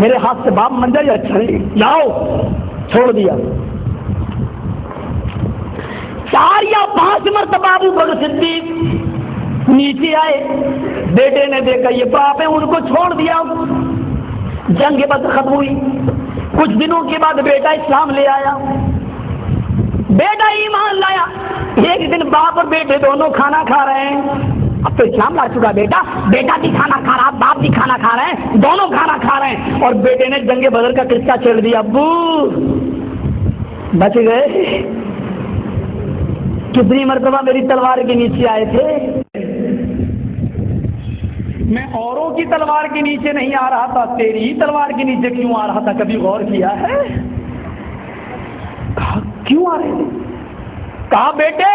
[SPEAKER 3] میرے ہاتھ سے باپ من جائے اچھا نہیں، جاؤ، چھوڑ دیا۔ 4 یا 5 مرتبہ ابو بکر صدیق نیچے آئے، بیٹے نے دیکھا یہ باپ ہے، ان کو چھوڑ دیا، جنگ بدر ختم ہوئی۔ کچھ دنوں کے بعد بیٹا اسلام لے آیا، بیٹا ایمان لایا۔ ایک دن باپ اور بیٹے دونوں کھانا کھا رہے ہیں، اب تو اسلام لا چکا بیٹا بھی کھانا کھا رہا، باپ بھی کھانا کھا رہے ہیں، دونوں کھانا کھا رہے ہیں، اور بیٹے نے جنگ بدر کا قصہ چھیڑ دیا، ابو بچ گئے، کتنی مرتبہ میری تلوار کے نیچے آئے تھے، میں اوروں کی تلوار کے نیچے نہیں آ رہا تھا، تیری ہی تلوار کے نیچے کیوں آ رہا تھا، کبھی غور کیا ہے؟ کہا کیوں آ رہے تھے؟ کہا بیٹے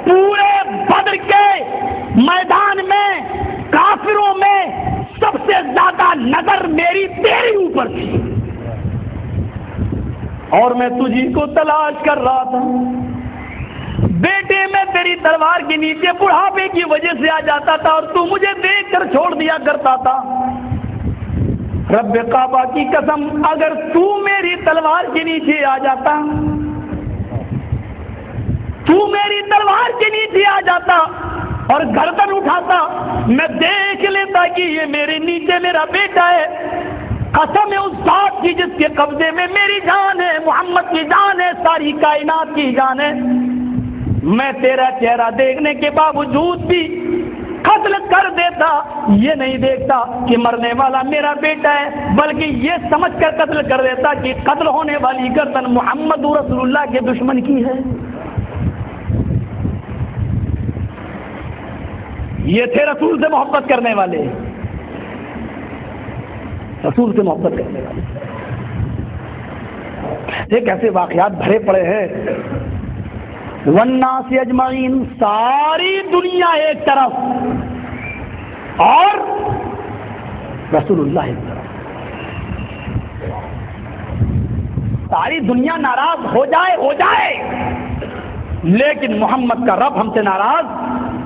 [SPEAKER 3] پورے بدر کے میدان میں کافروں میں سب سے زیادہ نظر میری تیرے اوپر تھی، اور میں تجھی کو تلاش کر رہا تھا، بیٹے میں تیری تلوار کے نیچے بڑھاپے کی وجہ سے آ جاتا تھا، اور تو مجھے دیکھ کر چھوڑ دیا کرتا تھا، رب کعبہ کی قسم اگر تو میری تلوار کے نیچے آ جاتا، تو میری تلوار کے نیچے آ جاتا اور گردن اٹھاتا، میں دیکھ لیتا کہ یہ میرے نیچے میرا بیٹا ہے، قسم ہے اس ذات کی جس کے قبضے میں میری جان ہے، محمد کی جان ہے، ساری کائنات کی جان ہے، میں تیرا چہرہ دیکھنے کے باوجود بھی قتل کر دیتا، یہ نہیں دیکھتا کہ مرنے والا میرا بیٹا ہے، بلکہ یہ سمجھ کر قتل کر دیتا کہ قتل ہونے والی گردن محمد رسول اللہ کے دشمن کی ہے۔ یہ تھے رسول سے محبت کرنے والے، رسول سے محبت کرنے والے، کیسے واقعات بھرے پڑے ہیں۔ والناس اجمعین، ساری دنیا ایک طرف اور رسول اللہ ایک طرف، ساری دنیا ناراض ہو جائے لیکن محمد کا رب ہم سے ناراض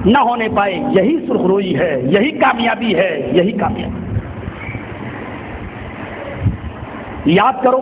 [SPEAKER 3] نہ ہونے پائے، یہی سرخروئی ہے، یہی کامیابی ہے، یہی کامیابی۔ یاد کرو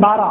[SPEAKER 3] 12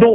[SPEAKER 3] 2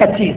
[SPEAKER 3] 25।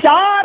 [SPEAKER 3] 4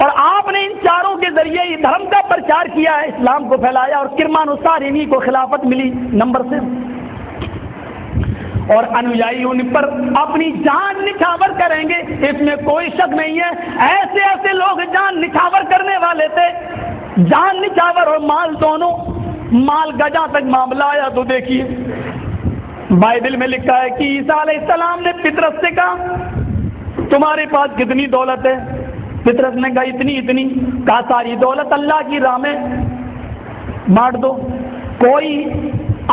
[SPEAKER 3] اور آپ نے ان چاروں کے ذریعے ہی دھرم کا پرچار کیا ہے، اسلام کو پھیلایا، اور کرمان الصارمی کو خلافت ملی نمبر سے، اور انویائی ان پر اپنی جان نچھاور کریں گے، اس میں کوئی شک نہیں ہے۔ ایسے ایسے لوگ جان نچھاور کرنے والے تھے، جان نچھاور اور مال دونوں، مال کا جہاں تک معاملہ آیا تو دیکھیے بائبل میں لکھا ہے کہ عیسیٰ علیہ السلام نے پطرس سے کہا تمہارے پاس کتنی دولت ہے؟ پطرس نے کہا اتنی اتنی، کہا ساری دولت اللہ کی راہ میں بانٹ دو، کوئی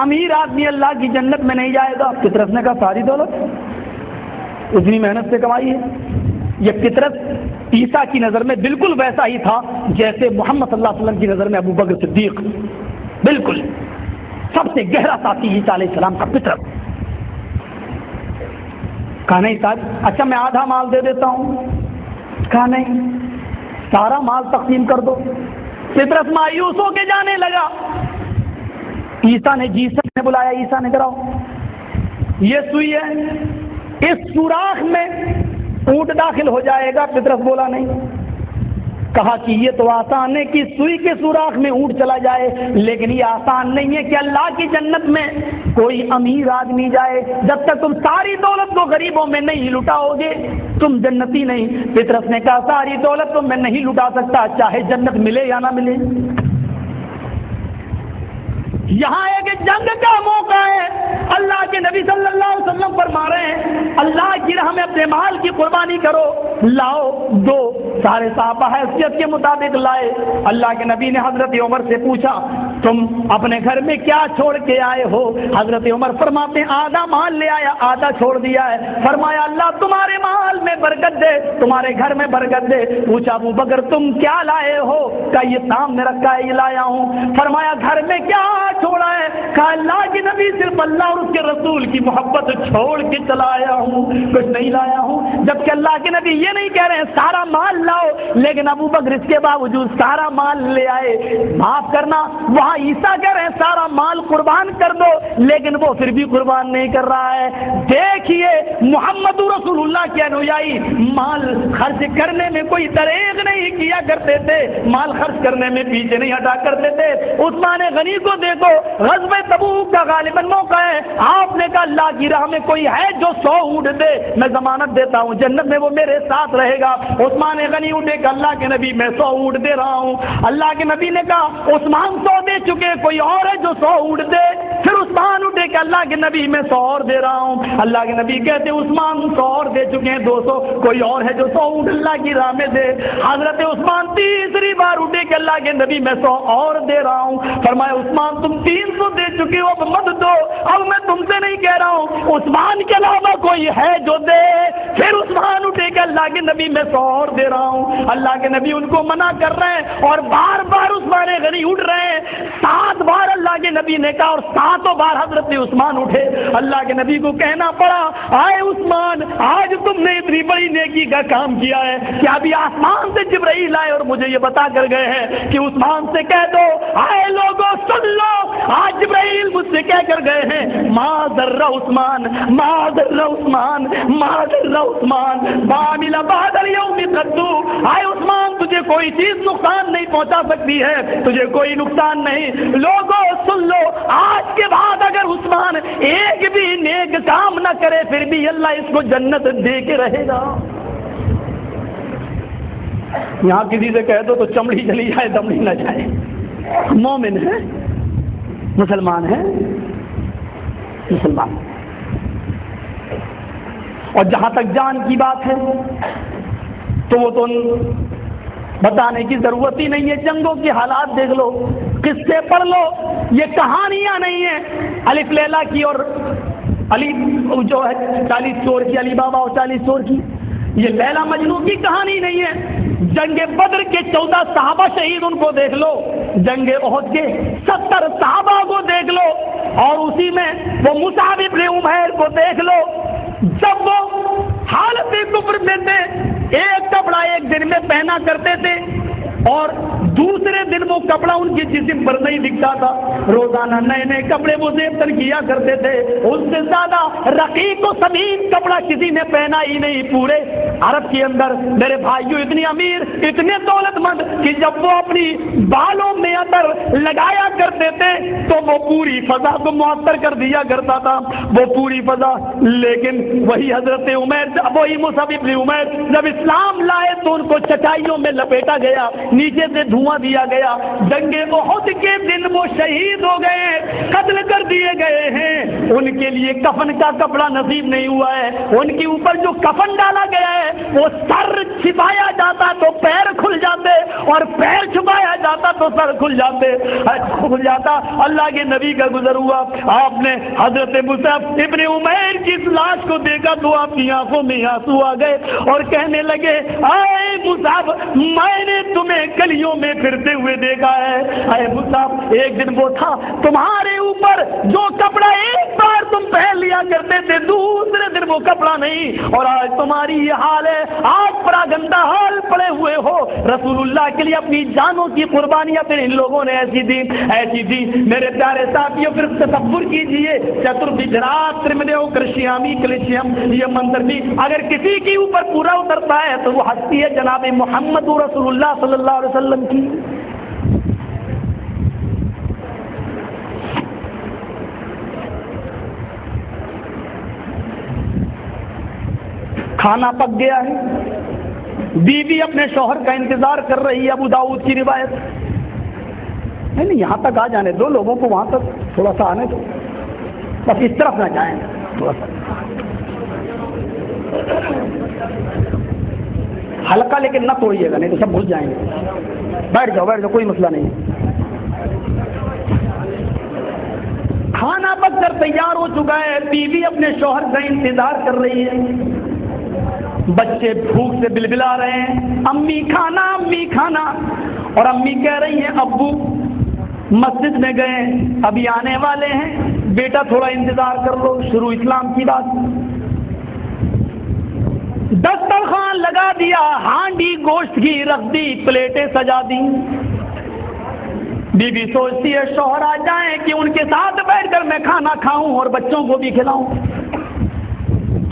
[SPEAKER 3] امیر آدمی اللہ کی جنت میں نہیں جائے گا۔ پطرس نے کہا ساری دولت اتنی محنت سے کمائی ہے؟ یہ پطرس عیسیٰ کی نظر میں بالکل ویسا ہی تھا جیسے محمد صلی اللہ علیہ وسلم کی نظر میں ابو بکر صدیق، بالکل سب سے گہرا ساتھی عیسیٰ علیہ السلام کا پطرس۔ کہا نہیں صاحب، اچھا میں آدھا مال دے دیتا ہوں۔ کہا نہیں، سارا مال تقسیم کر دو۔ پطرس مایوس ہو کے جانے لگا۔ عیسیٰ نے نے بلایا، عیسیٰ نے کراؤ یہ سوئی ہے، اس سوراخ میں اونٹ داخل ہو جائے گا۔ پطرس بولا نہیں۔ کہا کہ یہ تو آسان ہے کہ سوئی کے سوراخ میں اونٹ چلا جائے، لیکن یہ آسان نہیں ہے کہ اللہ کی جنت میں کوئی امیر آدمی جائے۔ جب تک تم ساری دولت کو غریبوں میں نہیں لٹاؤ گے تم جنتی نہیں۔ پطرس نے کہا ساری دولت تو میں نہیں لٹا سکتا، چاہے جنت ملے یا نہ ملے۔ یہاں ایک جنگ کا موقع ہے، اللہ کے نبی صلی اللہ علیہ وسلم فرما رہے ہیں اللہ کی راہ میں اپنے مال کی قربانی کرو، لاؤ دو۔ سارے صحابہ حیثیت کے مطابق لائے۔ اللہ کے نبی نے حضرت عمر سے پوچھا تم اپنے گھر میں کیا چھوڑ کے آئے ہو؟ حضرت عمر فرماتے ہیں آدھا مال لے آیا، آدھا چھوڑ دیا ہے۔ فرمایا اللہ تمہارے مال میں برکت دے، تمہارے گھر میں برکت دے۔ پوچھا ابو بکر تم کیا لائے ہو؟ کہ یہ سامنے رکھا ہے، یہ لایا ہوں۔ فرمایا گھر میں کیا چھوڑا ہے؟ کہا اللہ کے نبی صرف اللہ اور اس کے رسول کی محبت چھوڑ کے چلا آیا ہوں، کچھ نہیں لایا ہوں۔ جبکہ اللہ کے نبی یہ نہیں کہہ رہے ہیں سارا مال لاؤ، لیکن ابو بکر اس کے باوجود سارا مال لے آئے۔ معاف کرنا، وہاں عیسیٰ کہہ رہے ہیں سارا مال قربان کر دو، لیکن وہ پھر بھی قربان نہیں کر رہا ہے۔ دیکھیے محمد رسول اللہ کے انویائی مال خرچ کرنے میں کوئی دریغ نہیں کیا کرتے تھے، مال خرچ کرنے میں پیچھے نہیں ہٹا کرتے تھے۔ عثمان غنی کو دیکھو، غزوہ تبوک کا غالباً موقع ہے، آپ نے کہا اللہ کی راہ میں کوئی ہے جو 100 اونٹ دے، میں ضمانت دیتا ہوں جنت میں وہ میرے ساتھ رہے گا۔ عثمان غنی اٹھے کہ اللہ کے نبی میں 100 اونٹ دے رہا ہوں۔ اللہ کے نبی نے کہا عثمان 100 دے چکے، کوئی اور ہے جو 100 اونٹ دے؟ پھر عثمان اٹھے کہ اللہ کے نبی میں 100 اور دے رہا ہوں۔ اللہ کے نبی کہتے عثمان 100 اور دے چکے ہیں، 200، کوئی اور ہے جو 100 اونٹ اللہ کی راہ میں دے؟ حضرت عثمان تیسری بار اٹھے کہ اللہ کے نبی میں 100 اور دے رہا ہوں۔ فرمایا عثمان تم 300 دے چکے ہو، اب مت دو، اب میں تم سے نہیں کہہ رہا ہوں، عثمان کے علاوہ کوئی ہے جو دے؟ پھر عثمان اٹھے کہ اللہ کے نبی میں 100 اور دے رہا ہوں۔ اللہ کے نبی ان کو منع کر رہے ہیں اور بار بار عثمان غنی اٹھ رہے ہیں۔ 7 بار اللہ کے نبی نے کہا اور 7 بار حضرت عثمان اٹھے۔ اللہ کے نبی کو کہنا پڑا آئے عثمان آج تم نے اتنی بڑی نیکی کا کام کیا ہے کہ ابھی آسمان سے جبرائیل آئے اور مجھے یہ بتا کر گئے ہیں کہ عثمان سے کہہ دو آئے لوگوں سن لو، آج جبرائیل مجھ سے کہہ کر گئے ہیں ما ذر عثمان ما ذر عثمان ما ذر عثمان بعمل بعد اليوم قدو۔ آئے عثمان تجھے کوئی چیز نقصان نہیں پہنچا سکتی ہے، تجھے کوئی نقصان نہیں۔ لوگوں سن لو آج کے بعد اگر عثمان ایک بھی نیک کام نہ کرے پھر بھی اللہ اس کو جنت دے کے رہے گا۔ یہاں کسی سے کہہ دو تو چمڑی چلی جائے دمڑی نہ جائے، مومن ہے، مسلمان ہے، مسلمان۔ اور جہاں تک جان کی بات ہے تو وہ تو بتانے کی ضرورت ہی نہیں ہے، جنگوں کے حالات دیکھ لو، قصے پڑھ لو، یہ کہانیاں نہیں ہیں الف لیلا کی اور علی جو ہے 40 چور کی، علی بابا اور 40 چور کی، یہ لیلا مجنو کی کہانی نہیں ہے۔ جنگ بدر کے 14 صحابہ شہید ان کو دیکھ لو، جنگ احد کے 70 صحابہ کو دیکھ لو، اور اسی میں وہ مصعب ابن عمیر کو دیکھ لو، جب وہ حالت کفر میں تھے ایک کپڑا ایک دن میں پہنا کرتے تھے اور
[SPEAKER 4] دوسرے دن وہ کپڑا ان کے جسم پر نہیں دکھتا تھا، روزانہ نئے نئے کپڑے وہ زیب کیا کرتے تھے، اس سے زیادہ رقیق و ثمین کپڑا کسی نے پہنا ہی نہیں پورے عرب کے اندر۔ میرے بھائیوں اتنی امیر اتنے دولت مند کہ جب وہ اپنی بالوں میں عطر لگایا کرتے تھے تو وہ پوری فضا کو معطر کر دیا کرتا تھا، وہ پوری فضا۔ لیکن وہی حضرت عمیر، وہی مصعب بن عمیر جب اسلام لائے تو ان کو چٹائیوں میں لپیٹا گیا، نیچے سے دھواں دیا گیا۔ جنگ احد کے دن وہ شہید ہو گئے، قتل کر دیے گئے ہیں، ان کے لیے کفن کا کپڑا نصیب نہیں ہوا ہے۔ ان کے اوپر جو کفن ڈالا گیا ہے وہ سر چھپایا جاتا تو پیر کھل جاتے، اور پیر چھپایا جاتا تو سر کھل جاتا۔ اللہ کے نبی کا گزر ہوا، آپ نے حضرت مصعب ابن عمیر کی اس لاش کو دیکھا تو آپ کی آنکھوں میں آنسو آ گئے اور کہنے لگے، اے مصعب میں نے تمہیں گلیوں میں پھرتے ہوئے دیکھا ہے، اے مصعب ایک دن وہ تھا تمہارے اوپر جو کپڑا ایک بار تم پہن لیا کرتے تھے دوسرے دن وہ کپڑا نہیں، اور آج تمہاری یہ حال ہے، آج پراگندہ حال پڑے ہوئے ہو۔ رسول اللہ کے لیے اپنی جانوں کی قربانیاں پھر ان لوگوں نے ایسی دی۔ میرے پیارے ساتھیوں پھر تصور کیجئے، چتردیجرات ترمدیو کرشیامی کلیشیم، یہ منظر بھی اگر کسی کے اوپر پورا اترتا ہے تو وہ ہستی ہے جناب محمد رسول اللہ صلی اللہ علیہ وسلم کی۔ کھانا پک گیا ہے، بیوی اپنے شوہر کا انتظار کر رہی ہے، ابو داؤد کی روایت۔ نہیں یہاں تک آ جانے دو، لوگوں کو وہاں تک تھوڑا سا آنے دو، بس اس طرف نہ جائیں تھوڑا سا ہلکا، لیکن نہ توڑیے گا نہیں تو سب بھول جائیں گے۔ بیٹھ جاؤ کوئی مسئلہ نہیں۔ کھانا پک کر تیار ہو چکا ہے، بیوی اپنے شوہر کا انتظار کر رہی ہے، بچے بھوک سے بلبلا رہے ہیں، امی کھانا امی کھانا، اور امی کہہ رہی ہیں ابو مسجد میں گئے ابھی آنے والے ہیں، بیٹا تھوڑا انتظار کر لو۔ شروع اسلام کی بات، دسترخوان لگا دیا، ہانڈی گوشت کی رکھ دی، پلیٹیں سجا دی۔ بیوی سوچتی ہے شوہر آ جائیں کہ ان کے ساتھ بیٹھ کر میں کھانا کھاؤں اور بچوں کو بھی کھلاؤں۔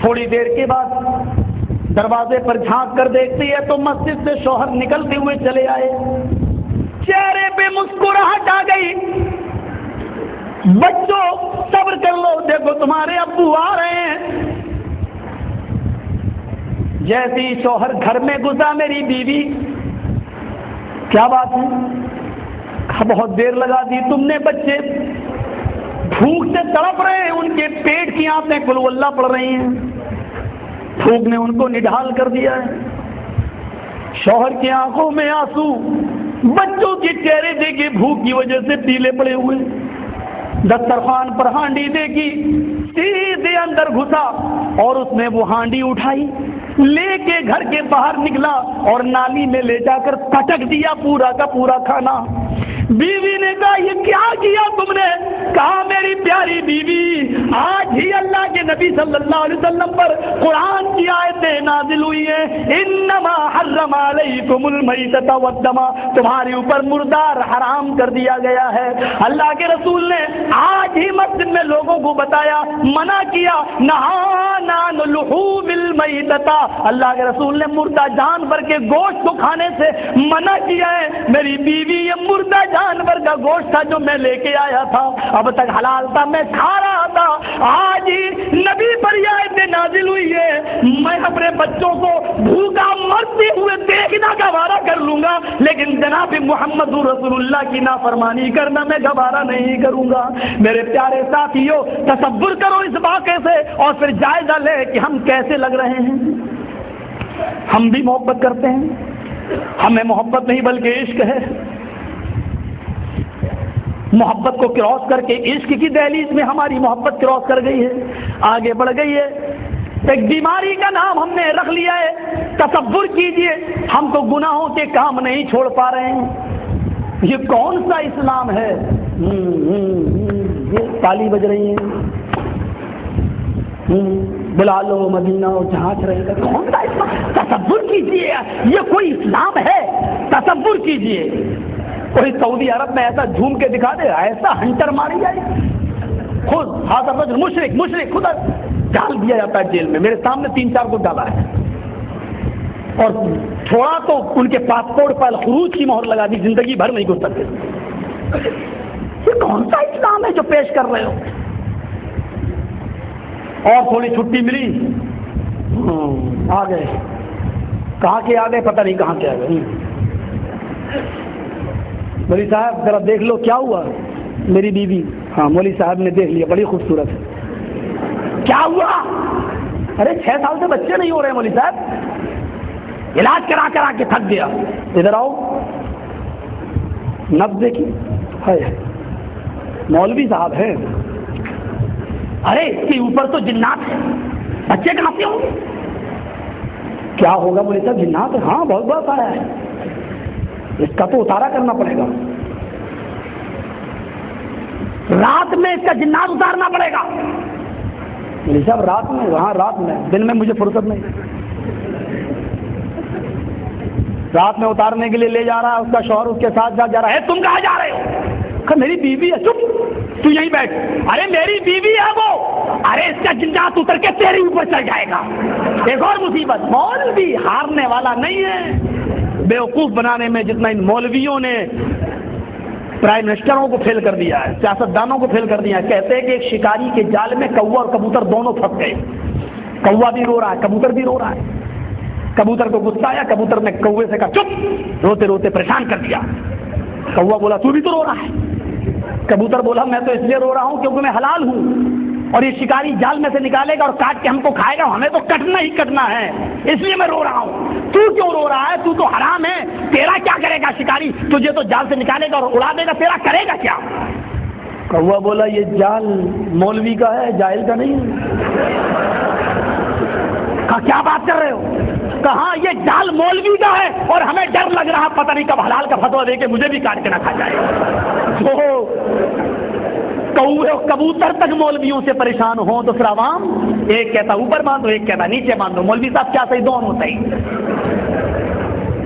[SPEAKER 4] تھوڑی دیر کے بعد دروازے پر جھانک کر دیکھتی ہے تو مسجد سے شوہر نکلتے ہوئے چلے آئے، چہرے پہ مسکراہٹ آ گئی۔ بچوں صبر کر لو، دیکھو تمہارے ابو آ رہے ہیں۔ جیسے ہی شوہر گھر میں گھسا میری بیوی، کیا بات ہے، بہت دیر لگا دی تم نے، بچے بھوک سے تڑپ رہے ہیں، ان کے پیٹ کی آنتیں قل ہو اللہ پڑھ رہی ہیں، بھوک نے ان کو نڈھال کر دیا ہے۔ شوہر کی آنکھوں میں آنسو، بچوں کے چہرے دیکھے بھوک کی وجہ سے پیلے پڑے ہوئے۔ دسترخوان پر ہانڈی دیکھی، سیدھے اندر گھسا اور اس نے وہ ہانڈی اٹھائی، لے کے گھر کے باہر نکلا اور نالی میں لے جا کر پٹک دیا پورا کا پورا کھانا۔ بیوی نے کہا یہ کیا کیا تم نے؟ کہا میری پیاری بیوی، آج ہی اللہ کے نبی صلی اللہ علیہ وسلم پر قرآن کی آیتیں نازل ہوئی ہیں، انما حرم علیکم المیتۃ والدم، تمہارے اوپر مردار حرام کر دیا گیا ہے۔ اللہ کے رسول نے آج ہی مسجد میں لوگوں کو بتایا، منع کیا، نہانا عن لحوم المیتۃ، اللہ کے رسول نے مردہ جانور کے گوشت کو کھانے سے منع کیا ہے۔ میری بیوی یہ مردہ جانور کا گوشت تھا جو میں لے کے آیا تھا، اب تک حلال تھا، میں کھا رہا تھا، آج ہی نبی پر یہ آیت نازل ہوئی ہے، میں اپنے بچوں کو بھوکا مرتے ہوئے دیکھنا گوارا کر لوں گا، لیکن جناب محمد رسول اللہ کی نافرمانی کرنا میں گوارا نہیں کروں گا۔ میرے پیارے ساتھیوں، تصور کرو اس واقعے سے اور پھر جائزہ لے کہ ہم کیسے لگ رہے ہیں۔ ہم بھی محبت کرتے ہیں، ہمیں محبت نہیں بلکہ عشق ہے۔ محبت کو کراس کر کے عشق کی دہلیز میں ہماری محبت کراس کر گئی ہے، آگے بڑھ گئی ہے، ایک بیماری کا نام ہم نے رکھ لیا ہے۔ تصور کیجئے ہم تو گناہوں کے کام نہیں چھوڑ پا رہے ہیں، یہ کون سا اسلام ہے؟ یہ تالی بج رہی ہے، بلا لو مدینہ اور جہاں رہے گا، کون سا اسلام؟ تصور کیجئے یہ کوئی اسلام ہے؟ تصور کیجئے کوئی سعودی عرب میں ایسا جھوم کے دکھا دے, ایسا ہنٹر ماری جائے, خود حاضر رجل مشرک خود ڈال دیا جاتا ہے جیل میں. میرے سامنے 3-4 کو ڈالا ہے, اور تھوڑا تو ان کے پاسپورٹ پر خروج کی مہر لگا دی, زندگی بھر نہیں گھس سکتے. یہ کون سا اسلام ہے جو پیش کر رہے ہو؟ اور تھوڑی چھٹی ملی, آ گئے. کہاں کے آ گئے پتہ نہیں کہاں کے آ گئے. مولوی صاحب ذرا دیکھ لو کیا ہوا. میری بیوی, ہاں مولوی صاحب نے دیکھ لیا, بڑی خوبصورت ہے. کیا ہوا؟ ارے 6 سال سے بچے نہیں ہو رہے مولوی صاحب, علاج کرا کے تھک گیا. ادھر آؤ, نبض دیکھی ہے, مولوی صاحب ہیں. ارے اس کے اوپر تو جنات ہے, بچے کہاں سے ہوں گے؟ کیا ہوگا مولوی صاحب؟ جنات ہے. ہاں بہت بڑا سارا ہے, اس کا تو اتارا کرنا پڑے گا. رات میں اس کا جنات اتارنا پڑے گا. مولوی صاحب رات میں؟ ہاں رات میں, دن میں مجھے فرصت نہیں. رات میں اتارنے کے لیے لے جا رہا ہے, اس کا شوہر اس کے ساتھ جا رہا ہے. تم کہاں جا رہے ہو؟ کہ میری بیوی ہے. چپ, تو یہیں بیٹھ. ارے میری بیوی ہے وہ. ارے اس کا جنات اتر کے تیرے اوپر چل جائے گا. ایک اور مصیبت, مولوی ہارنے والا نہیں ہے. بیوقوف بنانے میں جتنا ان مولویوں نے پرائم منسٹروں کو فیل کر دیا ہے, سیاستدانوں کو فیل کر دیا ہے. کہتے ہیں کہ ایک شکاری کے جال میں کوا اور کبوتر دونوں پھنس گئے. کوا بھی رو رہا ہے, کبوتر بھی رو رہا ہے. کبوتر کو غصہ آیا, کبوتر نے کوے سے کہا چپ, روتے روتے پریشان کر دیا. کوا بولا تو بھی تو رو رہا ہے. کبوتر بولا میں تو اس لیے رو رہا ہوں کیونکہ میں حلال ہوں, اور یہ شکاری جال میں سے نکالے گا اور کاٹ کے ہم کو کھائے گا, ہمیں تو کٹنا ہی کٹنا ہے, اس لیے میں رو رہا ہوں. تو کیوں رو رہا ہے؟ تو تو حرام ہے. تیرا کیا کرے گا شکاری؟ تجھے تو جال سے نکالے گا اور اڑا دے گا, تیرا کرے گا کیا؟ کوا بولا یہ جال مولوی کا ہے, جاہل کا نہیں ہے. کہا کیا بات کر رہے ہو؟ کہاں یہ جال مولوی کا ہے, اور ہمیں ڈر لگ رہا پتہ نہیں کب حلال کا فتویٰ دے کے مجھے بھی کاٹ کے نہ کھا جائے. تو کبوتر تک مولویوں سے پریشان ہوں تو پھر عوام ایک کہتا اوپر باندھو, ایک کہتا نیچے باندھو. مولوی صاحب کیا صحیح؟ دونوں صحیح.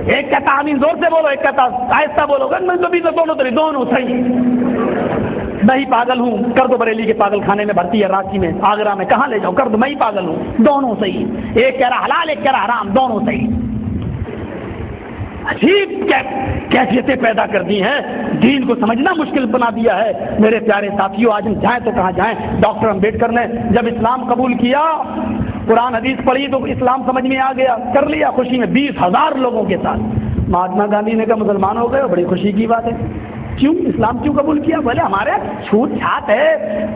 [SPEAKER 4] ایک کہتا آمین زور سے بولو, ایک کہتا آہستہ بولو. دونوں صحیح. میں ہی پاگل ہوں, کر دو بریلی کے پاگل خانے میں بھرتی ہے, رانچی میں, آگرہ میں, کہاں لے جاؤ, کر دو, میں ہی پاگل ہوں. دونوں صحیح. ایک کہہ رہا حلال, ایک کہہ رہا حرام, دونوں صحیح. عجیب کیفیتیں پیدا کر دی ہیں, دین کو سمجھنا مشکل بنا دیا ہے. میرے پیارے ساتھیوں, آج ہم جائیں تو کہاں جائیں؟ ڈاکٹر امبیڈکر نے جب اسلام قبول کیا, قرآن حدیث پڑھی تو اسلام سمجھ میں آ گیا, کر لیا خوشی میں 20,000 لوگوں کے ساتھ. مہاتما گاندھی نے کہا مسلمان ہو گئے, بڑی خوشی کی بات ہے. کیوں اسلام کیوں قبول کیا؟ بولے ہمارے چھوٹ چھات ہے.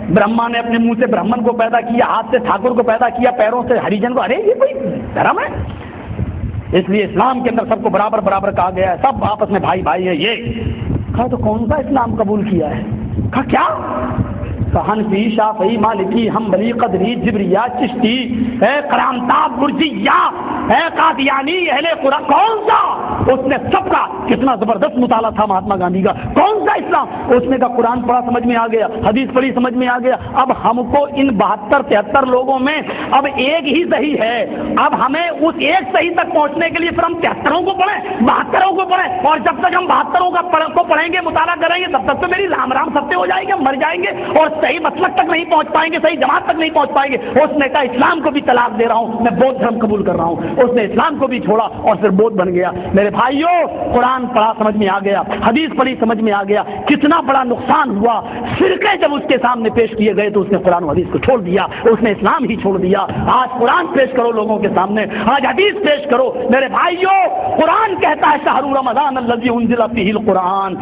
[SPEAKER 4] برہما نے اپنے منہ سے برہمن کو پیدا کیا, ہاتھ سے ٹھاکر کو پیدا کیا, پیروں سے ہریجن کو. ارے یہ کوئی دھرم ہے؟ اس لیے اسلام کے اندر سب کو برابر برابر کہا گیا ہے, سب آپس میں بھائی بھائی ہے. یہ کہا تو کون سا اسلام قبول کیا ہے؟ کہا کیا؟ حنفی, شافعی, مالکی, حنبلی, قدری, جبریہ, چشتی, کرامتاب, مرجیہ, قادیانی, اہل قرآن. کون سا؟ اس نے سب کا کتنا زبردست مطالعہ تھا مہاتما گاندھی کا. کون سا اسلام؟ اس نے کہا قرآن پڑھا سمجھ میں آ گیا, حدیث پڑھی سمجھ میں آ گیا. اب ہم کو ان 72-73 لوگوں میں اب ایک ہی صحیح ہے. اب ہمیں اس ایک صحیح تک پہنچنے کے لیے پھر ہم 73 کو پڑھیں, 72 کو پڑھیں, اور جب تک ہم 72 کو پڑھیں گے, مطالعہ کریں گے, تب تک تو میری رام رام ستیہ ہو جائے گی, ہم مر جائیں گے, اور صحیح مسلک تک نہیں پہنچ پائیں گے, صحیح جماعت تک نہیں پہنچ پائیں گے. اس نے کہا اسلام کو بھی طلاق دے رہا ہوں, میں بودھ دھرم قبول کر رہا ہوں. اس نے اسلام کو بھی چھوڑا اور پھر بودھ بن گیا. میرے بھائیوں, قرآن پڑھا سمجھ میں آ گیا, حدیث پڑھی سمجھ میں آ گیا. کتنا بڑا نقصان ہوا. فرقے جب اس کے سامنے پیش کیے گئے تو اس نے قرآن و حدیث کو چھوڑ دیا, اس نے اسلام ہی چھوڑ دیا. آج قرآن پیش کرو لوگوں کے سامنے, آج حدیث پیش کرو. میرے بھائیوں, قرآن کہتا ہے شہر رمضان الذی انزل فیہ القرآن,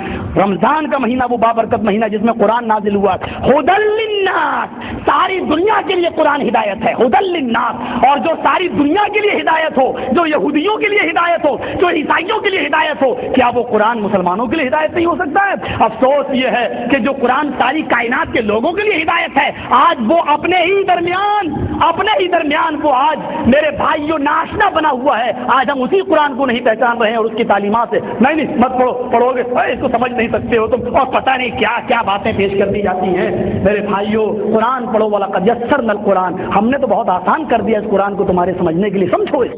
[SPEAKER 4] رمضان کا مہینہ وہ بابرکت مہینہ جس میں قرآن نازل ہوا. ھدی للناس, ساری دنیا کے لیے قرآن ہدایت ہے. ھدی للناس, اور جو ساری دنیا کے لیے ہدایت ہو, جو یہودیوں کے لیے ہدایت ہو, جو عیسائیوں کے لیے ہدایت ہو, کیا وہ قرآن مسلمانوں کے لیے ہدایت نہیں ہو سکتا ہے؟ افسوس یہ ہے کہ جو قرآن ساری کائنات کے لوگوں کے لیے ہدایت ہے, آج وہ اپنے ہی درمیان وہ آج میرے بھائیوں ناشنا بنا ہوا ہے. آج ہم اسی قرآن کو نہیں پہچان رہے ہیں اور اس کی تعلیمات سے نہیں مت پڑھو, پڑھو گے اس کو سمجھ نہیں سکتے ہو تم, اور پتہ نہیں کیا کیا باتیں پیش کر دی جاتی ہیں. میرے بھائیوں, قرآن پڑھو. وَلَقَدْ يَسَّرْنَا الْقُرْآنَ, ہم نے تو بہت آسان کر دیا اس قرآن کو تمہارے سمجھنے کے لیے. سمجھو اس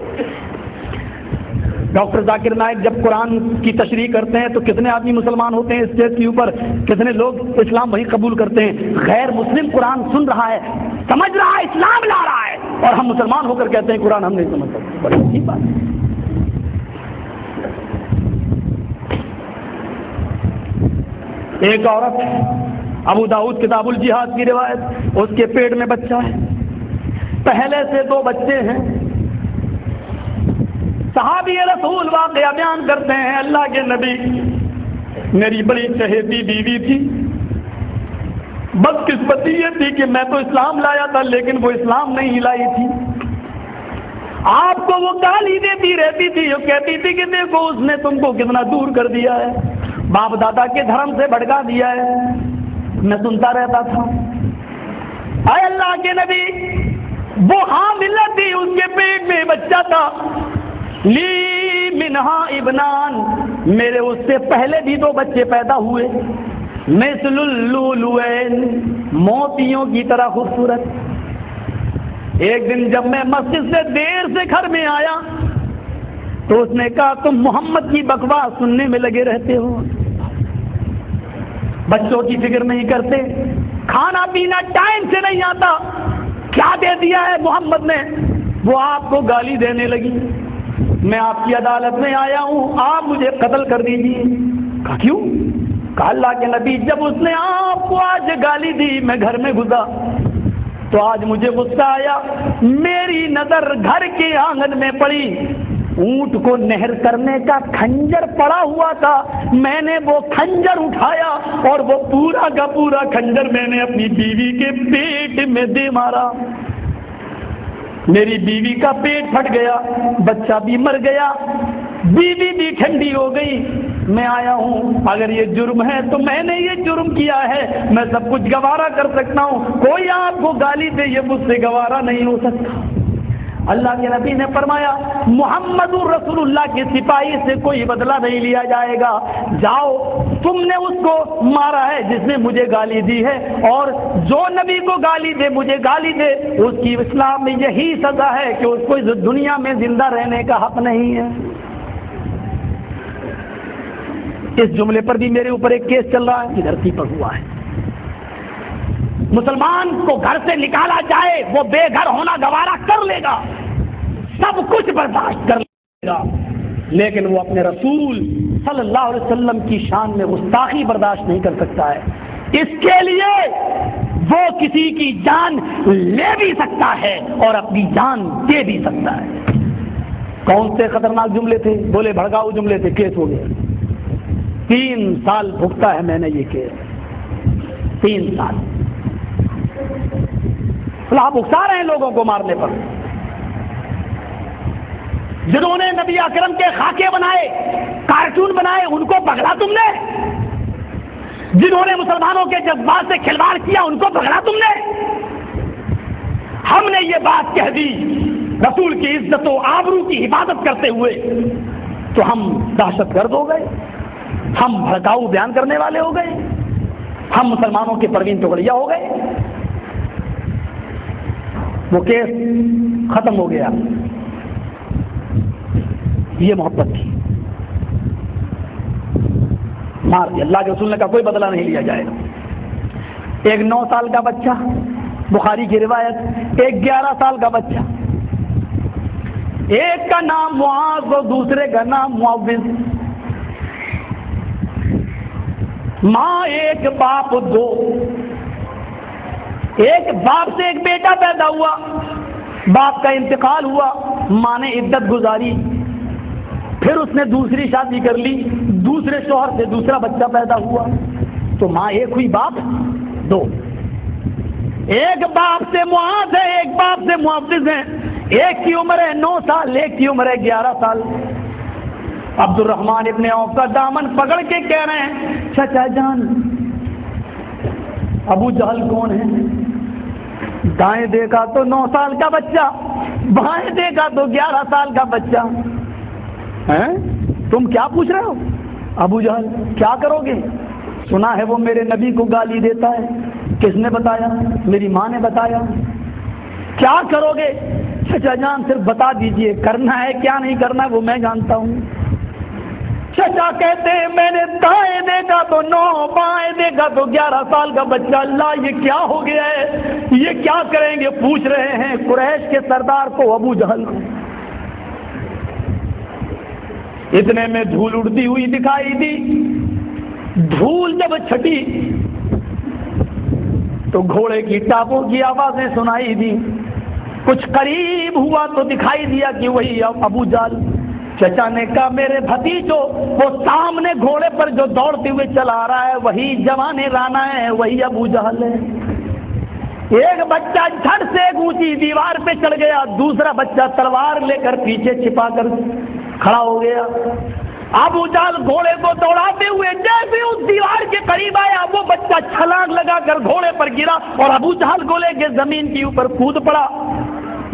[SPEAKER 4] ڈاکٹر ذاکر نائک جب قرآن کی تشریح کرتے ہیں تو کتنے آدمی مسلمان ہوتے ہیں اسٹیج کے اوپر, کتنے لوگ اسلام وہی قبول کرتے ہیں. غیر مسلم قرآن سن رہا ہے, سمجھ رہا ہے, اسلام لا رہا ہے, اور ہم مسلمان ہو کر کہتے ہیں قرآن ہم نہیں سمجھ سکتے. بڑی عجیب بات ہے. ایک عورت, ابو داؤد کتاب الجہاد کی روایت, اس کے پیٹ میں بچہ ہے, پہلے سے 2 بچے ہیں. صحابی رسول واقعہ بیان کرتے ہیں, اللہ کے نبی میری بڑی چہیتی بیوی تھی, بدقسمتی یہ تھی کہ میں تو اسلام لایا تھا لیکن وہ اسلام نہیں لائی تھی. آپ کو وہ گالی دیتی رہتی تھی, وہ کہتی تھی کہ دیکھو اس نے تم کو کتنا دور کر دیا ہے, باپ دادا کے دھرم سے بھٹکا دیا ہے. میں سنتا رہتا تھا. اے اللہ کے نبی, وہ حامل تھی, اس کے پیٹ میں بچہ تھا. لی منہا ابنان, میرے اس سے پہلے بھی 2 بچے پیدا ہوئے, مثل اللؤلؤین, موتیوں کی طرح خوبصورت. ایک دن جب میں مسجد سے دیر سے گھر میں آیا تو اس نے کہا تم محمد کی بکواس سننے میں لگے رہتے ہو, بچوں کی فکر نہیں کرتے, کھانا پینا ٹائم سے نہیں آتا, کیا دے دیا ہے محمد نے. وہ آپ کو گالی دینے لگی, میں آپ کی عدالت میں آیا ہوں, آپ مجھے قتل کر دیجیے. کہا کیوں؟ کہا اللہ کے نبی جب اس نے آپ کو آج گالی دی میں گھر میں گھسا تو آج مجھے غصہ آیا, میری نظر گھر کے آنگن میں پڑی, اونٹ کو نہر کرنے کا کھنجر پڑا ہوا تھا, میں نے وہ کھنجر اٹھایا اور وہ پورا کا پورا کھنجر میں نے اپنی بیوی کے پیٹ میں دے مارا. میری بیوی کا پیٹ پھٹ گیا, بچہ بھی مر گیا, بیوی بھی ٹھنڈی ہو گئی. میں آیا ہوں, اگر یہ جرم ہے تو میں نے یہ جرم کیا ہے, میں سب کچھ گوارا کر سکتا ہوں, کوئی آپ کو گالی دے یہ مجھ سے گوارا نہیں ہو سکتا. اللہ کے نبی نے فرمایا محمد رسول اللہ کے سپاہی سے کوئی بدلہ نہیں لیا جائے گا, جاؤ تم نے اس کو مارا ہے جس نے مجھے گالی دی ہے, اور جو نبی کو گالی دے مجھے گالی دے, اس کی اسلام میں یہی سزا ہے کہ اس کو اس دنیا میں زندہ رہنے کا حق نہیں ہے. اس جملے پر بھی میرے اوپر ایک کیس چل رہا ہے کہ دھرتی پر ہوا ہے. مسلمان کو گھر سے نکالا جائے وہ بے گھر ہونا گوارا کر لے گا, سب کچھ برداشت کر لے گا, لیکن وہ اپنے رسول صلی اللہ علیہ وسلم کی شان میں گستاخی برداشت نہیں کر سکتا ہے. اس کے لیے وہ کسی کی جان لے بھی سکتا ہے اور اپنی جان دے بھی سکتا ہے. کون سے خطرناک جملے تھے؟ بولے بھڑکاؤ جملے تھے. کیس ہو گیا, 3 سال بھگتا ہے میں نے یہ کیس, 3 سال فلاح بھگتا رہے ہیں لوگوں کو مارنے پر. جنہوں نے نبی اکرم کے خاکے بنائے, کارٹون بنائے, ان کو پکڑا تم نے. جنہوں نے مسلمانوں کے جذبات سے کھلواڑ کیا ان کو پکڑا تم نے. ہم نے یہ بات کہہ دی رسول کی عزت و آبرو کی حفاظت کرتے ہوئے تو ہم دہشت گرد ہو گئے, ہم بھڑکاؤ بیان کرنے والے ہو گئے, ہم مسلمانوں کے پروین ٹکڑیا ہو گئے. وہ کیس ختم ہو گیا. یہ محبت تھی, مار دیا. اللہ کے رسول نے کہا کوئی بدلہ نہیں لیا جائے گا. ایک 9 سال کا بچہ, بخاری کی روایت, ایک 11 سال کا بچہ, ایک کا نام معاذ اور دوسرے کا نام معوذ. ماں ایک باپ 2, ایک باپ سے ایک بیٹا پیدا ہوا, باپ کا انتقال ہوا, ماں نے عدت گزاری, پھر اس نے دوسری شادی کر لی, دوسرے شوہر سے دوسرا بچہ پیدا ہوا, تو ماں ایک ہوئی باپ 2. ایک باپ سے معاذ ہے, ایک باپ سے معوذ ہے, ایک کی عمر ہے 9 سال, ایک کی عمر ہے 11 سال. عبد الرحمن ابن عوف کا دامن پکڑ کے کہہ رہے ہیں چچا جان ابو جہل کون ہے؟ دائیں دیکھا تو 9 سال کا بچہ, بائیں دیکھا تو 11 سال کا بچہ. تم کیا پوچھ رہے ہو؟ ابو جہل کیا کرو گے؟ سنا ہے وہ میرے نبی کو گالی دیتا ہے. کس نے بتایا؟ میری ماں نے بتایا. کیا کرو گے؟ چچا جان صرف بتا دیجئے کرنا ہے کیا نہیں کرنا ہے وہ میں جانتا ہوں۔ چچا کہتے ہیں میں نے دائیں دیکھا تو 9، بائیں دیکھا تو 11 سال کا بچہ، اللہ یہ کیا ہو گیا ہے، یہ کیا کریں گے؟ پوچھ رہے ہیں قریش کے سردار کو، ابو جہل کو۔ اتنے میں دھول اڑتی ہوئی دکھائی دی۔ دھول جب چھٹی تو گھوڑے کی ٹاپوں کی آوازیں سنائی دی۔ کچھ قریب ہوا تو دکھائی دیا کہ وہی ابو جہل۔ چچا نے کہا میرے بھتیجو، وہ سامنے گھوڑے پر جو دوڑتے ہوئے چلا آ رہا ہے وہی جوان رانا ہے، وہی ابو جہل ہے۔ ایک بچہ جھٹ سے ایک اونچی دیوار پہ چڑھ گیا، دوسرا بچہ تلوار لے کر پیچھے چھپا کر کھڑا ہو گیا۔ ابو جہل گھوڑے کو دوڑاتے ہوئے جیسے اس دیوار کے قریب آیا، وہ بچہ چھلانگ لگا کر گھوڑے پر گرا اور ابو جہل گھوڑے کے زمین کے اوپر کود پڑا۔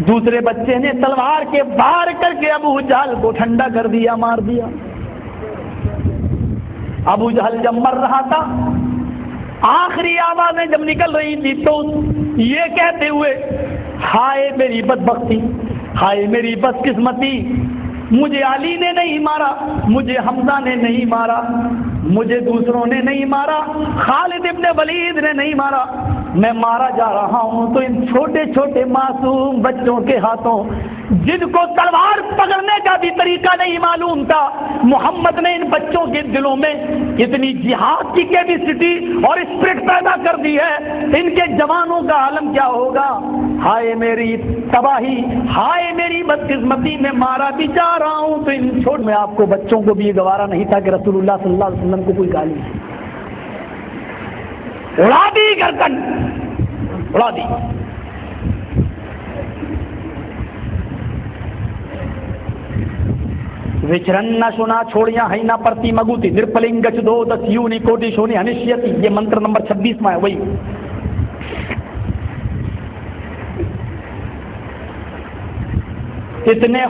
[SPEAKER 4] دوسرے بچے نے تلوار کے وار کر کے ابو جہل کو ٹھنڈا کر دیا، مار دیا۔ ابو جہل جب مر رہا تھا، آخری آوازیں جب نکل رہی تھی تو یہ کہتے ہوئے، ہائے میری بدبختی، ہائے میری بدقسمتی، مجھے علی نے نہیں مارا، مجھے حمزہ نے نہیں مارا، مجھے دوسروں نے نہیں مارا، خالد ابن ولید نے نہیں مارا، میں مارا جا رہا ہوں تو ان چھوٹے چھوٹے معصوم بچوں کے ہاتھوں، جن کو تلوار پکڑنے کا بھی طریقہ نہیں معلوم تھا۔ محمد نے ان بچوں کے دلوں میں اتنی جہاد کی کیپیسٹی اور اسپرٹ پیدا کر دی ہے، ان کے جوانوں کا عالم کیا ہوگا۔ ہائے میری تباہی، ہائے میری بدقسمتی، میں مارا بھی جا رہا ہوں تو ان چھوڑ میں آپ کو بچوں کو بھی یہ گوارا نہیں تھا کہ رسول اللہ صلی اللہ علیہ وسلم کو کوئی گالی ہے۔ اڑا دی گردن، اڑا دی۔ وچرن شنا چھوڑیاں ہے نہ پرتی مگوتی نرپلنگ چدو دس یونی کوٹی شونی ہنشیتی، یہ منتر نمبر 26 میں ہے وہی۔ اتنے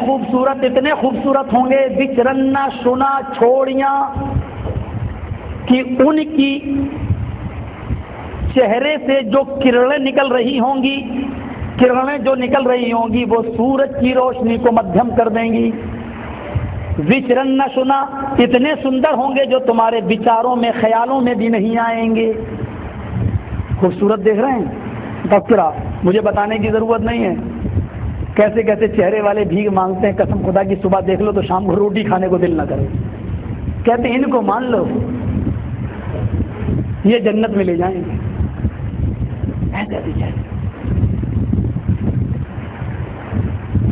[SPEAKER 4] خوبصورت ہوں گے وچرن شنا چھوڑیاں کہ ان کی چہرے سے جو کرنیں نکل رہی ہوں گی، کرنیں جو نکل رہی ہوں گی وہ سورج کی روشنی کو مدھم کر دیں گی۔ وچرن شنا، اتنے سندر ہوں گے جو تمہارے وچاروں میں خیالوں میں بھی نہیں آئیں گے۔ خوبصورت دیکھ رہے ہیں ڈاکٹر، مجھے بتانے کی ضرورت نہیں ہے کیسے کیسے چہرے والے بھیک مانگتے ہیں، قسم خدا کی صبح دیکھ لو تو شام کو روٹی کھانے کو دل نہ کرے، کہتے ہیں ان کو مان لو یہ جنت میں لے جائیں گے۔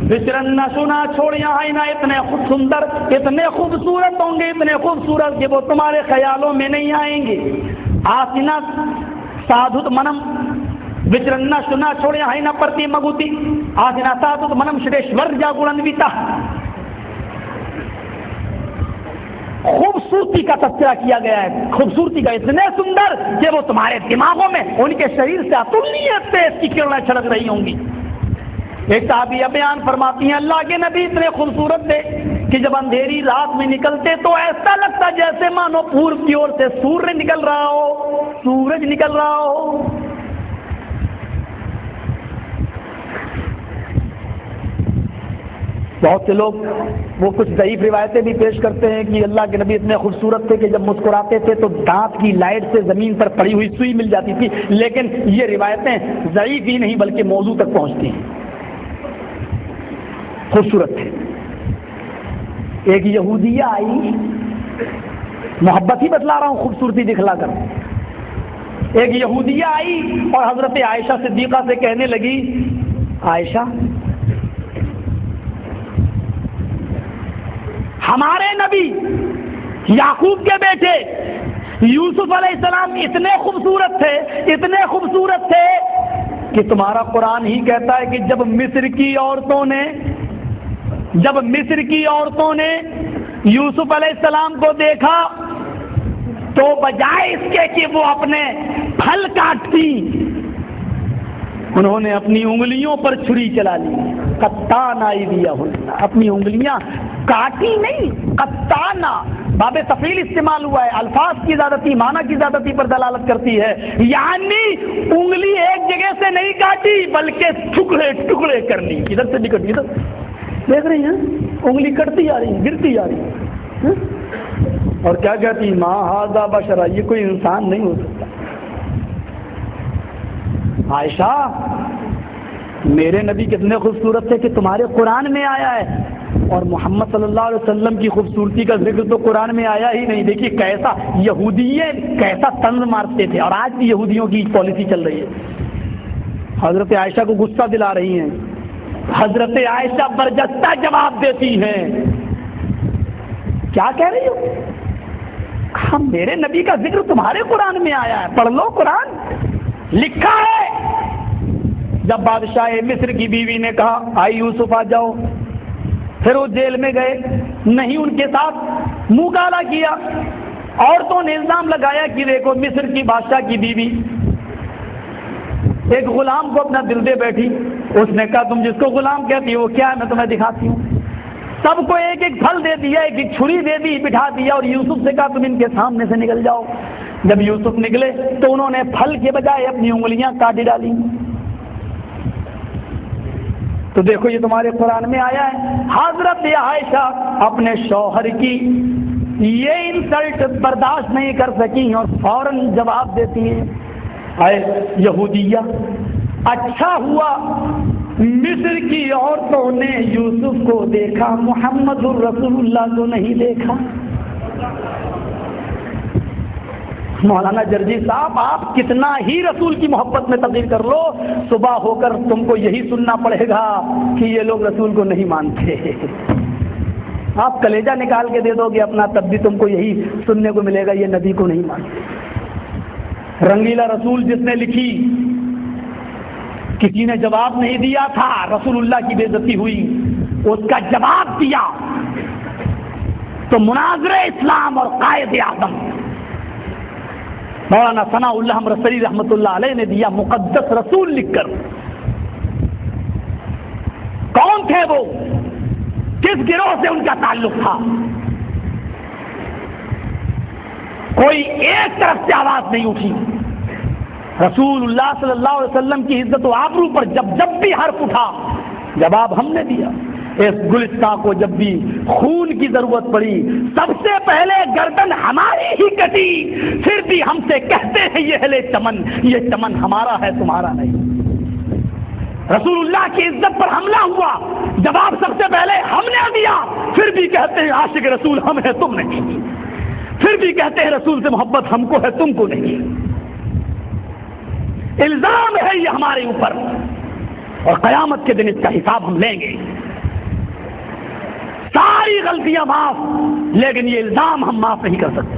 [SPEAKER 4] وچرن سنا چھوڑیاں ہے نا، اتنے سندر، اتنے خوبصورت ہوں گے، اتنے خوبصورت کہ وہ تمہارے خیالوں میں نہیں آئیں گے۔ آسنا سادھت منم وچرن سنا چھوڑیاں ہے نا پرتی مگوتی آسنا سادھت منم شریشور جا گلنویتا۔ خوبصورتی کا تذکرہ کیا گیا ہے، خوبصورتی کا اتنے سندر کہ وہ تمہارے دماغوں میں ان کے شریر سے اتولیت سے اس کی کرنیں چھڑک رہی ہوں گی۔ ایک صحابیہ بیان فرماتی ہیں اللہ کے نبی اتنے خوبصورت تھے کہ جب اندھیری رات میں نکلتے تو ایسا لگتا جیسے مانو پورب کی اور سے سورج نکل رہا ہو۔ بہت سے لوگ وہ کچھ ضعیف روایتیں بھی پیش کرتے ہیں کہ اللہ کے نبی اتنے خوبصورت تھے کہ جب مسکراتے تھے تو دانت کی لائٹ سے زمین پر پڑی ہوئی سوئی مل جاتی تھی، لیکن یہ روایتیں ضعیف ہی نہیں بلکہ موضوع تک پہنچتی ہیں۔ خوبصورت تھے۔ ایک یہودیہ آئی، محبت ہی بتلا رہا ہوں خوبصورتی دکھلا کر، ایک یہودیہ آئی اور حضرت عائشہ صدیقہ سے کہنے لگی، عائشہ ہمارے نبی یعقوب کے بیٹے یوسف علیہ السلام اتنے خوبصورت تھے کہ تمہارا قرآن ہی کہتا ہے کہ جب مصر کی عورتوں نے یوسف علیہ السلام کو دیکھا تو بجائے اس کے کہ وہ اپنے پھل کاٹتی، انہوں نے اپنی انگلیوں پر چھری چلا لی، قطان آئی دیا، اپنی انگلیاں کاٹی نہیں، قطعنا باب تفعیل استعمال ہوا ہے، الفاظ کی زیادتی معنی کی زیادتی پر دلالت کرتی ہے، یعنی انگلی ایک جگہ سے نہیں کاٹی بلکہ ٹکڑے ٹکڑے کر لی، ادھر سے بھی کٹی، ادھر دیکھ رہی ہیں انگلی کٹتی آ رہی گرتی آ رہی، اور کیا کہتی ما ھذا بشرا، یہ کوئی انسان نہیں ہو سکتا۔ عائشہ میرے نبی کتنے خوبصورت تھے کہ تمہارے قرآن میں آیا ہے، اور محمد صلی اللہ علیہ وسلم کی خوبصورتی کا ذکر تو قرآن میں آیا ہی نہیں۔ دیکھیے کیسا یہودیے کیسا طنز مارتے تھے، اور آج بھی یہودیوں کی پالیسی چل رہی ہے۔ حضرت عائشہ کو غصہ دلا رہی ہیں، حضرت عائشہ برجستہ جواب دیتی ہیں، کیا کہہ رہی ہو؟ کہا میرے نبی کا ذکر تمہارے قرآن میں آیا ہے، پڑھ لو قرآن لکھا ہے۔ جب بادشاہ مصر کی بیوی نے کہا آئی یوسف آ جاؤ، پھر وہ جیل میں گئے، نہیں ان کے ساتھ منہ کالا کیا، عورتوں نے الزام لگایا کہ دیکھو مصر کی بادشاہ کی بیوی ایک غلام کو اپنا دل دے بیٹھی، اس نے کہا تم جس کو غلام کہتی ہو وہ کیا ہے میں تمہیں دکھاتی ہوں، سب کو ایک ایک پھل دے دیا، ایک ایک چھری دے دی، بٹھا دیا، اور یوسف سے کہا تم ان کے سامنے سے نکل جاؤ۔ جب یوسف نکلے تو انہوں نے پھل کے بجائے اپنی انگلیاں کاٹ ڈالی۔ تو دیکھو یہ تمہارے قرآن میں آیا ہے۔ حضرت عائشہ اپنے شوہر کی یہ انسلٹ برداشت نہیں کر سکی اور فوراً جواب دیتی ہیں، اے یہودیہ، اچھا ہوا مصر کی عورتوں نے یوسف کو دیکھا، محمد الرسول اللہ کو نہیں دیکھا۔ مولانا جرجی صاحب آپ کتنا ہی رسول کی محبت میں تبدیل کر لو، صبح ہو کر تم کو یہی سننا پڑے گا کہ یہ لوگ رسول کو نہیں مانتے۔ آپ کلیجہ نکال کے دے دو گے اپنا، تب بھی تم کو یہی سننے کو ملے گا یہ نبی کو نہیں مانتے۔ رنگیلا رسول جس نے لکھی، کسی نے جواب نہیں دیا تھا، رسول اللہ کی بے عزتی ہوئی، اس کا جواب دیا تو مناظر اسلام اور قائد اعظم مولانا ثناء اللہ مرسلی رحمۃ اللہ علیہ نے دیا، مقدس رسول لکھ کر۔ کون تھے وہ، کس گروہ سے ان کا تعلق تھا؟ کوئی ایک طرف سے آواز نہیں اٹھی۔ رسول اللہ صلی اللہ علیہ وسلم کی عزت و آبرو پر جب جب بھی حرف اٹھا جواب ہم نے دیا۔ اس گلستان کو جب بھی خون کی ضرورت پڑی سب سے پہلے گردن ہماری ہی کٹی، پھر بھی ہم سے کہتے ہیں یہ اہل چمن، یہ چمن ہمارا ہے تمہارا نہیں۔ رسول اللہ کی عزت پر حملہ ہوا، جواب سب سے پہلے ہم نے دیا، پھر بھی کہتے ہیں عاشق رسول ہم ہیں تم نہیں، پھر بھی کہتے ہیں رسول سے محبت ہم کو ہے تم کو نہیں۔ الزام ہے یہ ہمارے اوپر، اور قیامت کے دن اس کا حساب ہم لیں گے۔ ساری غلطیاں معاف، لیکن یہ الزام ہم معاف نہیں کر سکتے۔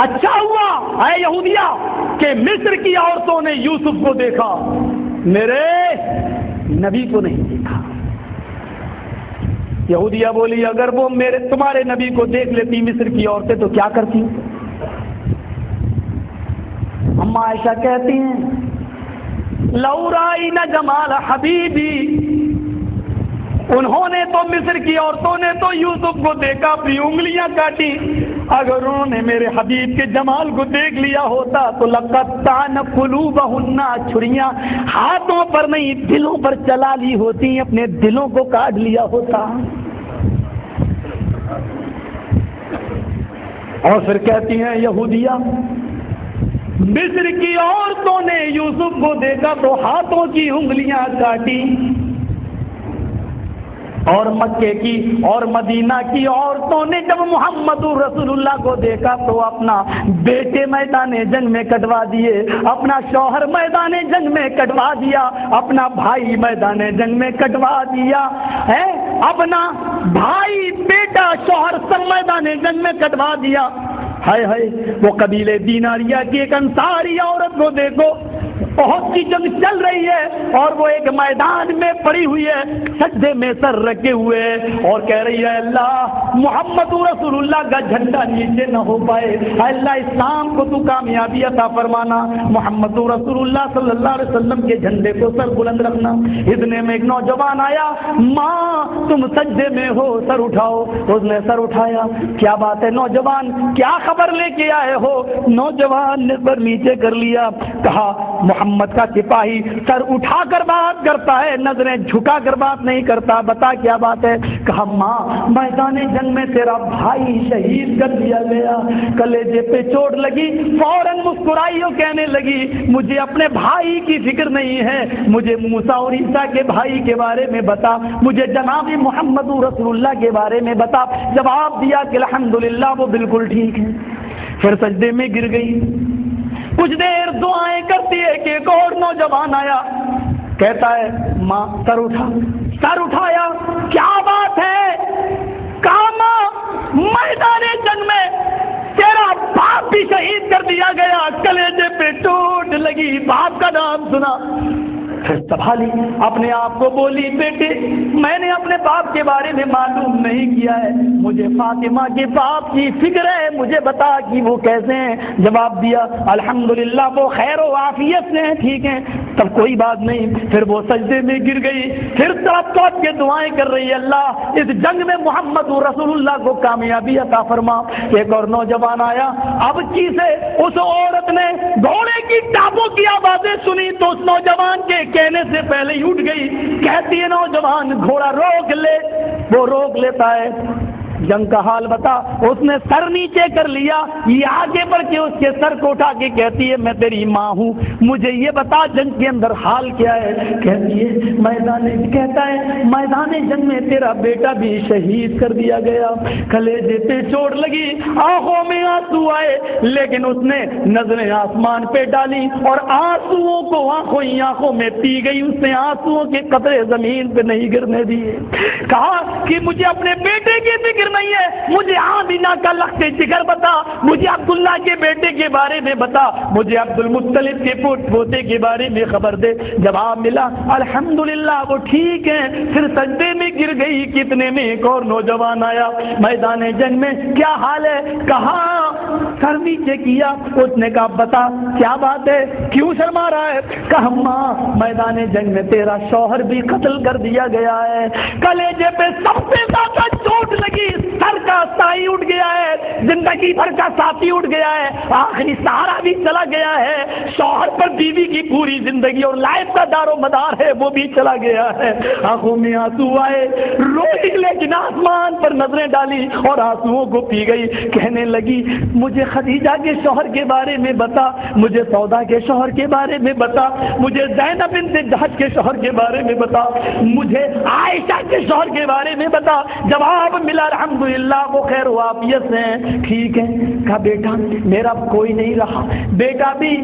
[SPEAKER 4] اچھا ہوا اے یہودیہ کہ مصر کی عورتوں نے یوسف کو دیکھا، میرے نبی کو نہیں دیکھا۔ یہودیہ بولی اگر وہ تمہارے نبی کو دیکھ لیتی مصر کی عورتیں تو کیا کرتی؟ اما عائشہ کہتی ہیں لو رائنا جمال حبیبی، انہوں نے تو مصر کی عورتوں نے تو یوسف کو دیکھا، اپنی انگلیاں کاٹی، اگر انہوں نے میرے حبیب کے جمال کو دیکھ لیا ہوتا تو لقطعن قلوبہن، چھریاں ہاتھوں پر نہیں دلوں پر چلا لی ہوتی، اپنے دلوں کو کاٹ لیا ہوتا۔ اور پھر کہتی ہیں یہودیہ مصر کی عورتوں نے یوسف کو دیکھا تو ہاتھوں کی انگلیاں کاٹی، اور مکے کی اور مدینہ کی عورتوں نے جب محمد رسول اللہ کو دیکھا تو اپنا بیٹے میدان جنگ میں کٹوا دیے، اپنا شوہر میدان جنگ میں کٹوا دیا، اپنا بھائی میدان جنگ میں کٹوا دیا ہے، اپنا بھائی بیٹا شوہر سب میدان جنگ میں کٹوا دیا۔ ہائے ہائے وہ قبیلے دیناریہ کی ایک انصاری عورت کو دیکھو، بہت سی جنگ چل رہی ہے اور وہ ایک میدان میں پڑی ہوئی ہے، سجدے میں سر رکھے ہوئے اور کہہ رہی ہے اللہ محمد رسول اللہ کا جھنڈا نیچے نہ ہو پائے، اللہ اسلام کو تو کامیابی عطا فرمانا، محمد رسول اللہ صلی اللہ علیہ وسلم کے جھنڈے کو سر بلند رکھنا۔ اتنے میں ایک نوجوان آیا، ماں تم سجدے میں ہو، سر اٹھاؤ۔ اس نے سر اٹھایا، کیا بات ہے نوجوان، کیا خبر لے کے آئے ہو؟ نوجوان نے سر نیچے کر لیا، کہا محمد کا سپاہی سر اٹھا کر بات کرتا ہے، نظریں جھکا کر بات نہیں کرتا، بتا کیا بات ہے؟ کہا ماں میدان جنگ میں تیرا بھائی شہید کر دیا گیا، کلیجے پہ چوٹ لگی، فوراً مسکرائی اور کہنے لگی مجھے اپنے بھائی کی فکر نہیں ہے، مجھے موسیٰ اور عیسیٰ کے بھائی کے بارے میں بتا، مجھے جناب محمد رسول اللہ کے بارے میں بتا۔ جواب دیا کہ الحمدللہ وہ بالکل ٹھیک ہے۔ پھر سجدے میں گر گئی، کچھ دیر دعائیں کرتی ہے کہ ایک اور نوجوان آیا، کہتا ہے ماں سر اٹھا، سر اٹھایا، کیا بات ہے؟ کہا ماں میدان جنگ میں تیرا باپ بھی شہید کر دیا گیا، کلیجے پہ چوٹ لگی، باپ کا نام سنا۔ پھر سنبھالی، اپنے آپ کو بولی بیٹے میں نے اپنے باپ کے بارے میں معلوم نہیں کیا ہے، مجھے فاطمہ کے باپ کی فکر ہے، مجھے بتا کہ وہ کیسے ہیں۔ جواب دیا الحمدللہ وہ خیر و عافیت سے ہیں، ٹھیک ہیں، تب کوئی بات نہیں۔ پھر وہ سجدے میں گر گئی، پھر تڑپ تڑپ کے دعائیں کر رہی ہے اللہ اس جنگ میں محمد رسول اللہ کو کامیابی عطا فرما۔ ایک اور نوجوان آیا، اب چیزیں اس عورت نے گھوڑے کی ٹاپوں کی آوازیں سنی تو اس نوجوان کے کہنے سے پہلے ہی اٹھ گئی، کہتی ہے نوجوان گھوڑا روک لے، وہ روک لیتا ہے۔ جنگ کا حال بتا، اس نے سر نیچے کر لیا، یہ آگے بڑھ کے اس کے سر کو اٹھا کے کہتی ہے میں تیری ماں ہوں، مجھے یہ بتا جنگ کے اندر حال کیا ہے؟ کہتی ہے میدان جنگ میں تیرا بیٹا بھی شہید کر دیا گیا، کلیجے پہ چوٹ لگی، آنکھوں میں آنسو آئے، لیکن اس نے نظریں آسمان پہ ڈالی اور آنسوؤں کو آنکھوں میں پی گئی، اس نے آنسوؤں کے قطرے زمین پہ نہیں گرنے دیے۔ کہا کہ مجھے اپنے بیٹے کی فکر نہیں ہے، مجھے آمینہ کا لخت جگر بتا، مجھے عبداللہ کے بیٹے کے بارے میں بتا، مجھے عبد المطلب کے پوتے کے بارے میں خبر دے۔ جواب ملا الحمدللہ وہ ٹھیک ہیں۔ پھر سجدے میں گر گئی، کتنے میں ایک اور نوجوان آیا، میدان جنگ میں کیا حال ہے؟ کہا سر نیچے کیا، اس نے کہا بتا کیا بات ہے، کیوں شرما رہا ہے؟ کہا ماں میدان جنگ میں تیرا شوہر بھی قتل کر دیا گیا ہے، کلیجے پہ سب سے زیادہ چوٹ لگی، سر کا سائی اٹھ گیا ہے، زندگی بھر کا ساتھی اٹھ گیا ہے، آخری سہارا بھی چلا گیا ہے، شوہر پر بیوی کی پوری زندگی اور لائف کا دار و مدار ہے وہ بھی چلا گیا ہے۔ آنکھوں میں آنسو آئے، روئی لیکن آسمان پر نظریں ڈالی اور آنسوؤں کو پی گئی، کہنے لگی مجھے خدیجہ کے شوہر کے بارے میں بتا، مجھے سودا کے شوہر کے بارے میں بتا، مجھے زینب بنت جحش کے شوہر کے بارے میں بتا، مجھے عائشہ کے شوہر کے بارے میں بتا۔ جواب ملا الحمدللہ وہ خیر و عافیت سے ہیں، ٹھیک ہے۔ کہا بیٹا میرا کوئی نہیں رہا، بیٹا بھی،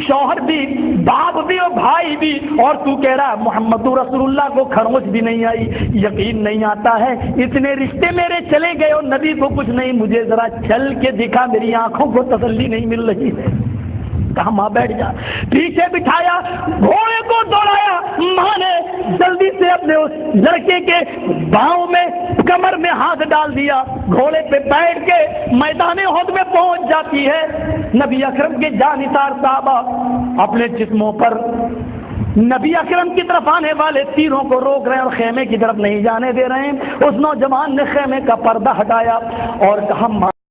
[SPEAKER 4] شوہر بھی، باپ بھی اور بھائی بھی، اور تو کہہ رہا محمد رسول اللہ کو خروش بھی نہیں آئی، یقین نہیں آتا ہے، اتنے رشتے میرے چلے گئے اور نبی کو کچھ نہیں، مجھے ذرا چل کے دکھا، میری آنکھوں کو تسلی نہیں مل رہی ہے۔ کہا ماں بیٹھ جا، پیچھے بٹھایا، گھوڑے کو دوڑایا، ماں نے جلدی سے اپنے اس لڑکے کے باؤں میں کمر میں ہاتھ ڈال دیا، گھوڑے پہ بیٹھ کے میدان احد میں پہنچ جاتی ہے۔ نبی اکرم کے جانثار صحابہ اپنے جسموں پر نبی اکرم کی طرف آنے والے تیروں کو روک رہے ہیں اور خیمے کی طرف نہیں جانے دے رہے ہیں۔ اس نوجوان نے خیمے کا پردہ ہٹایا اور کہا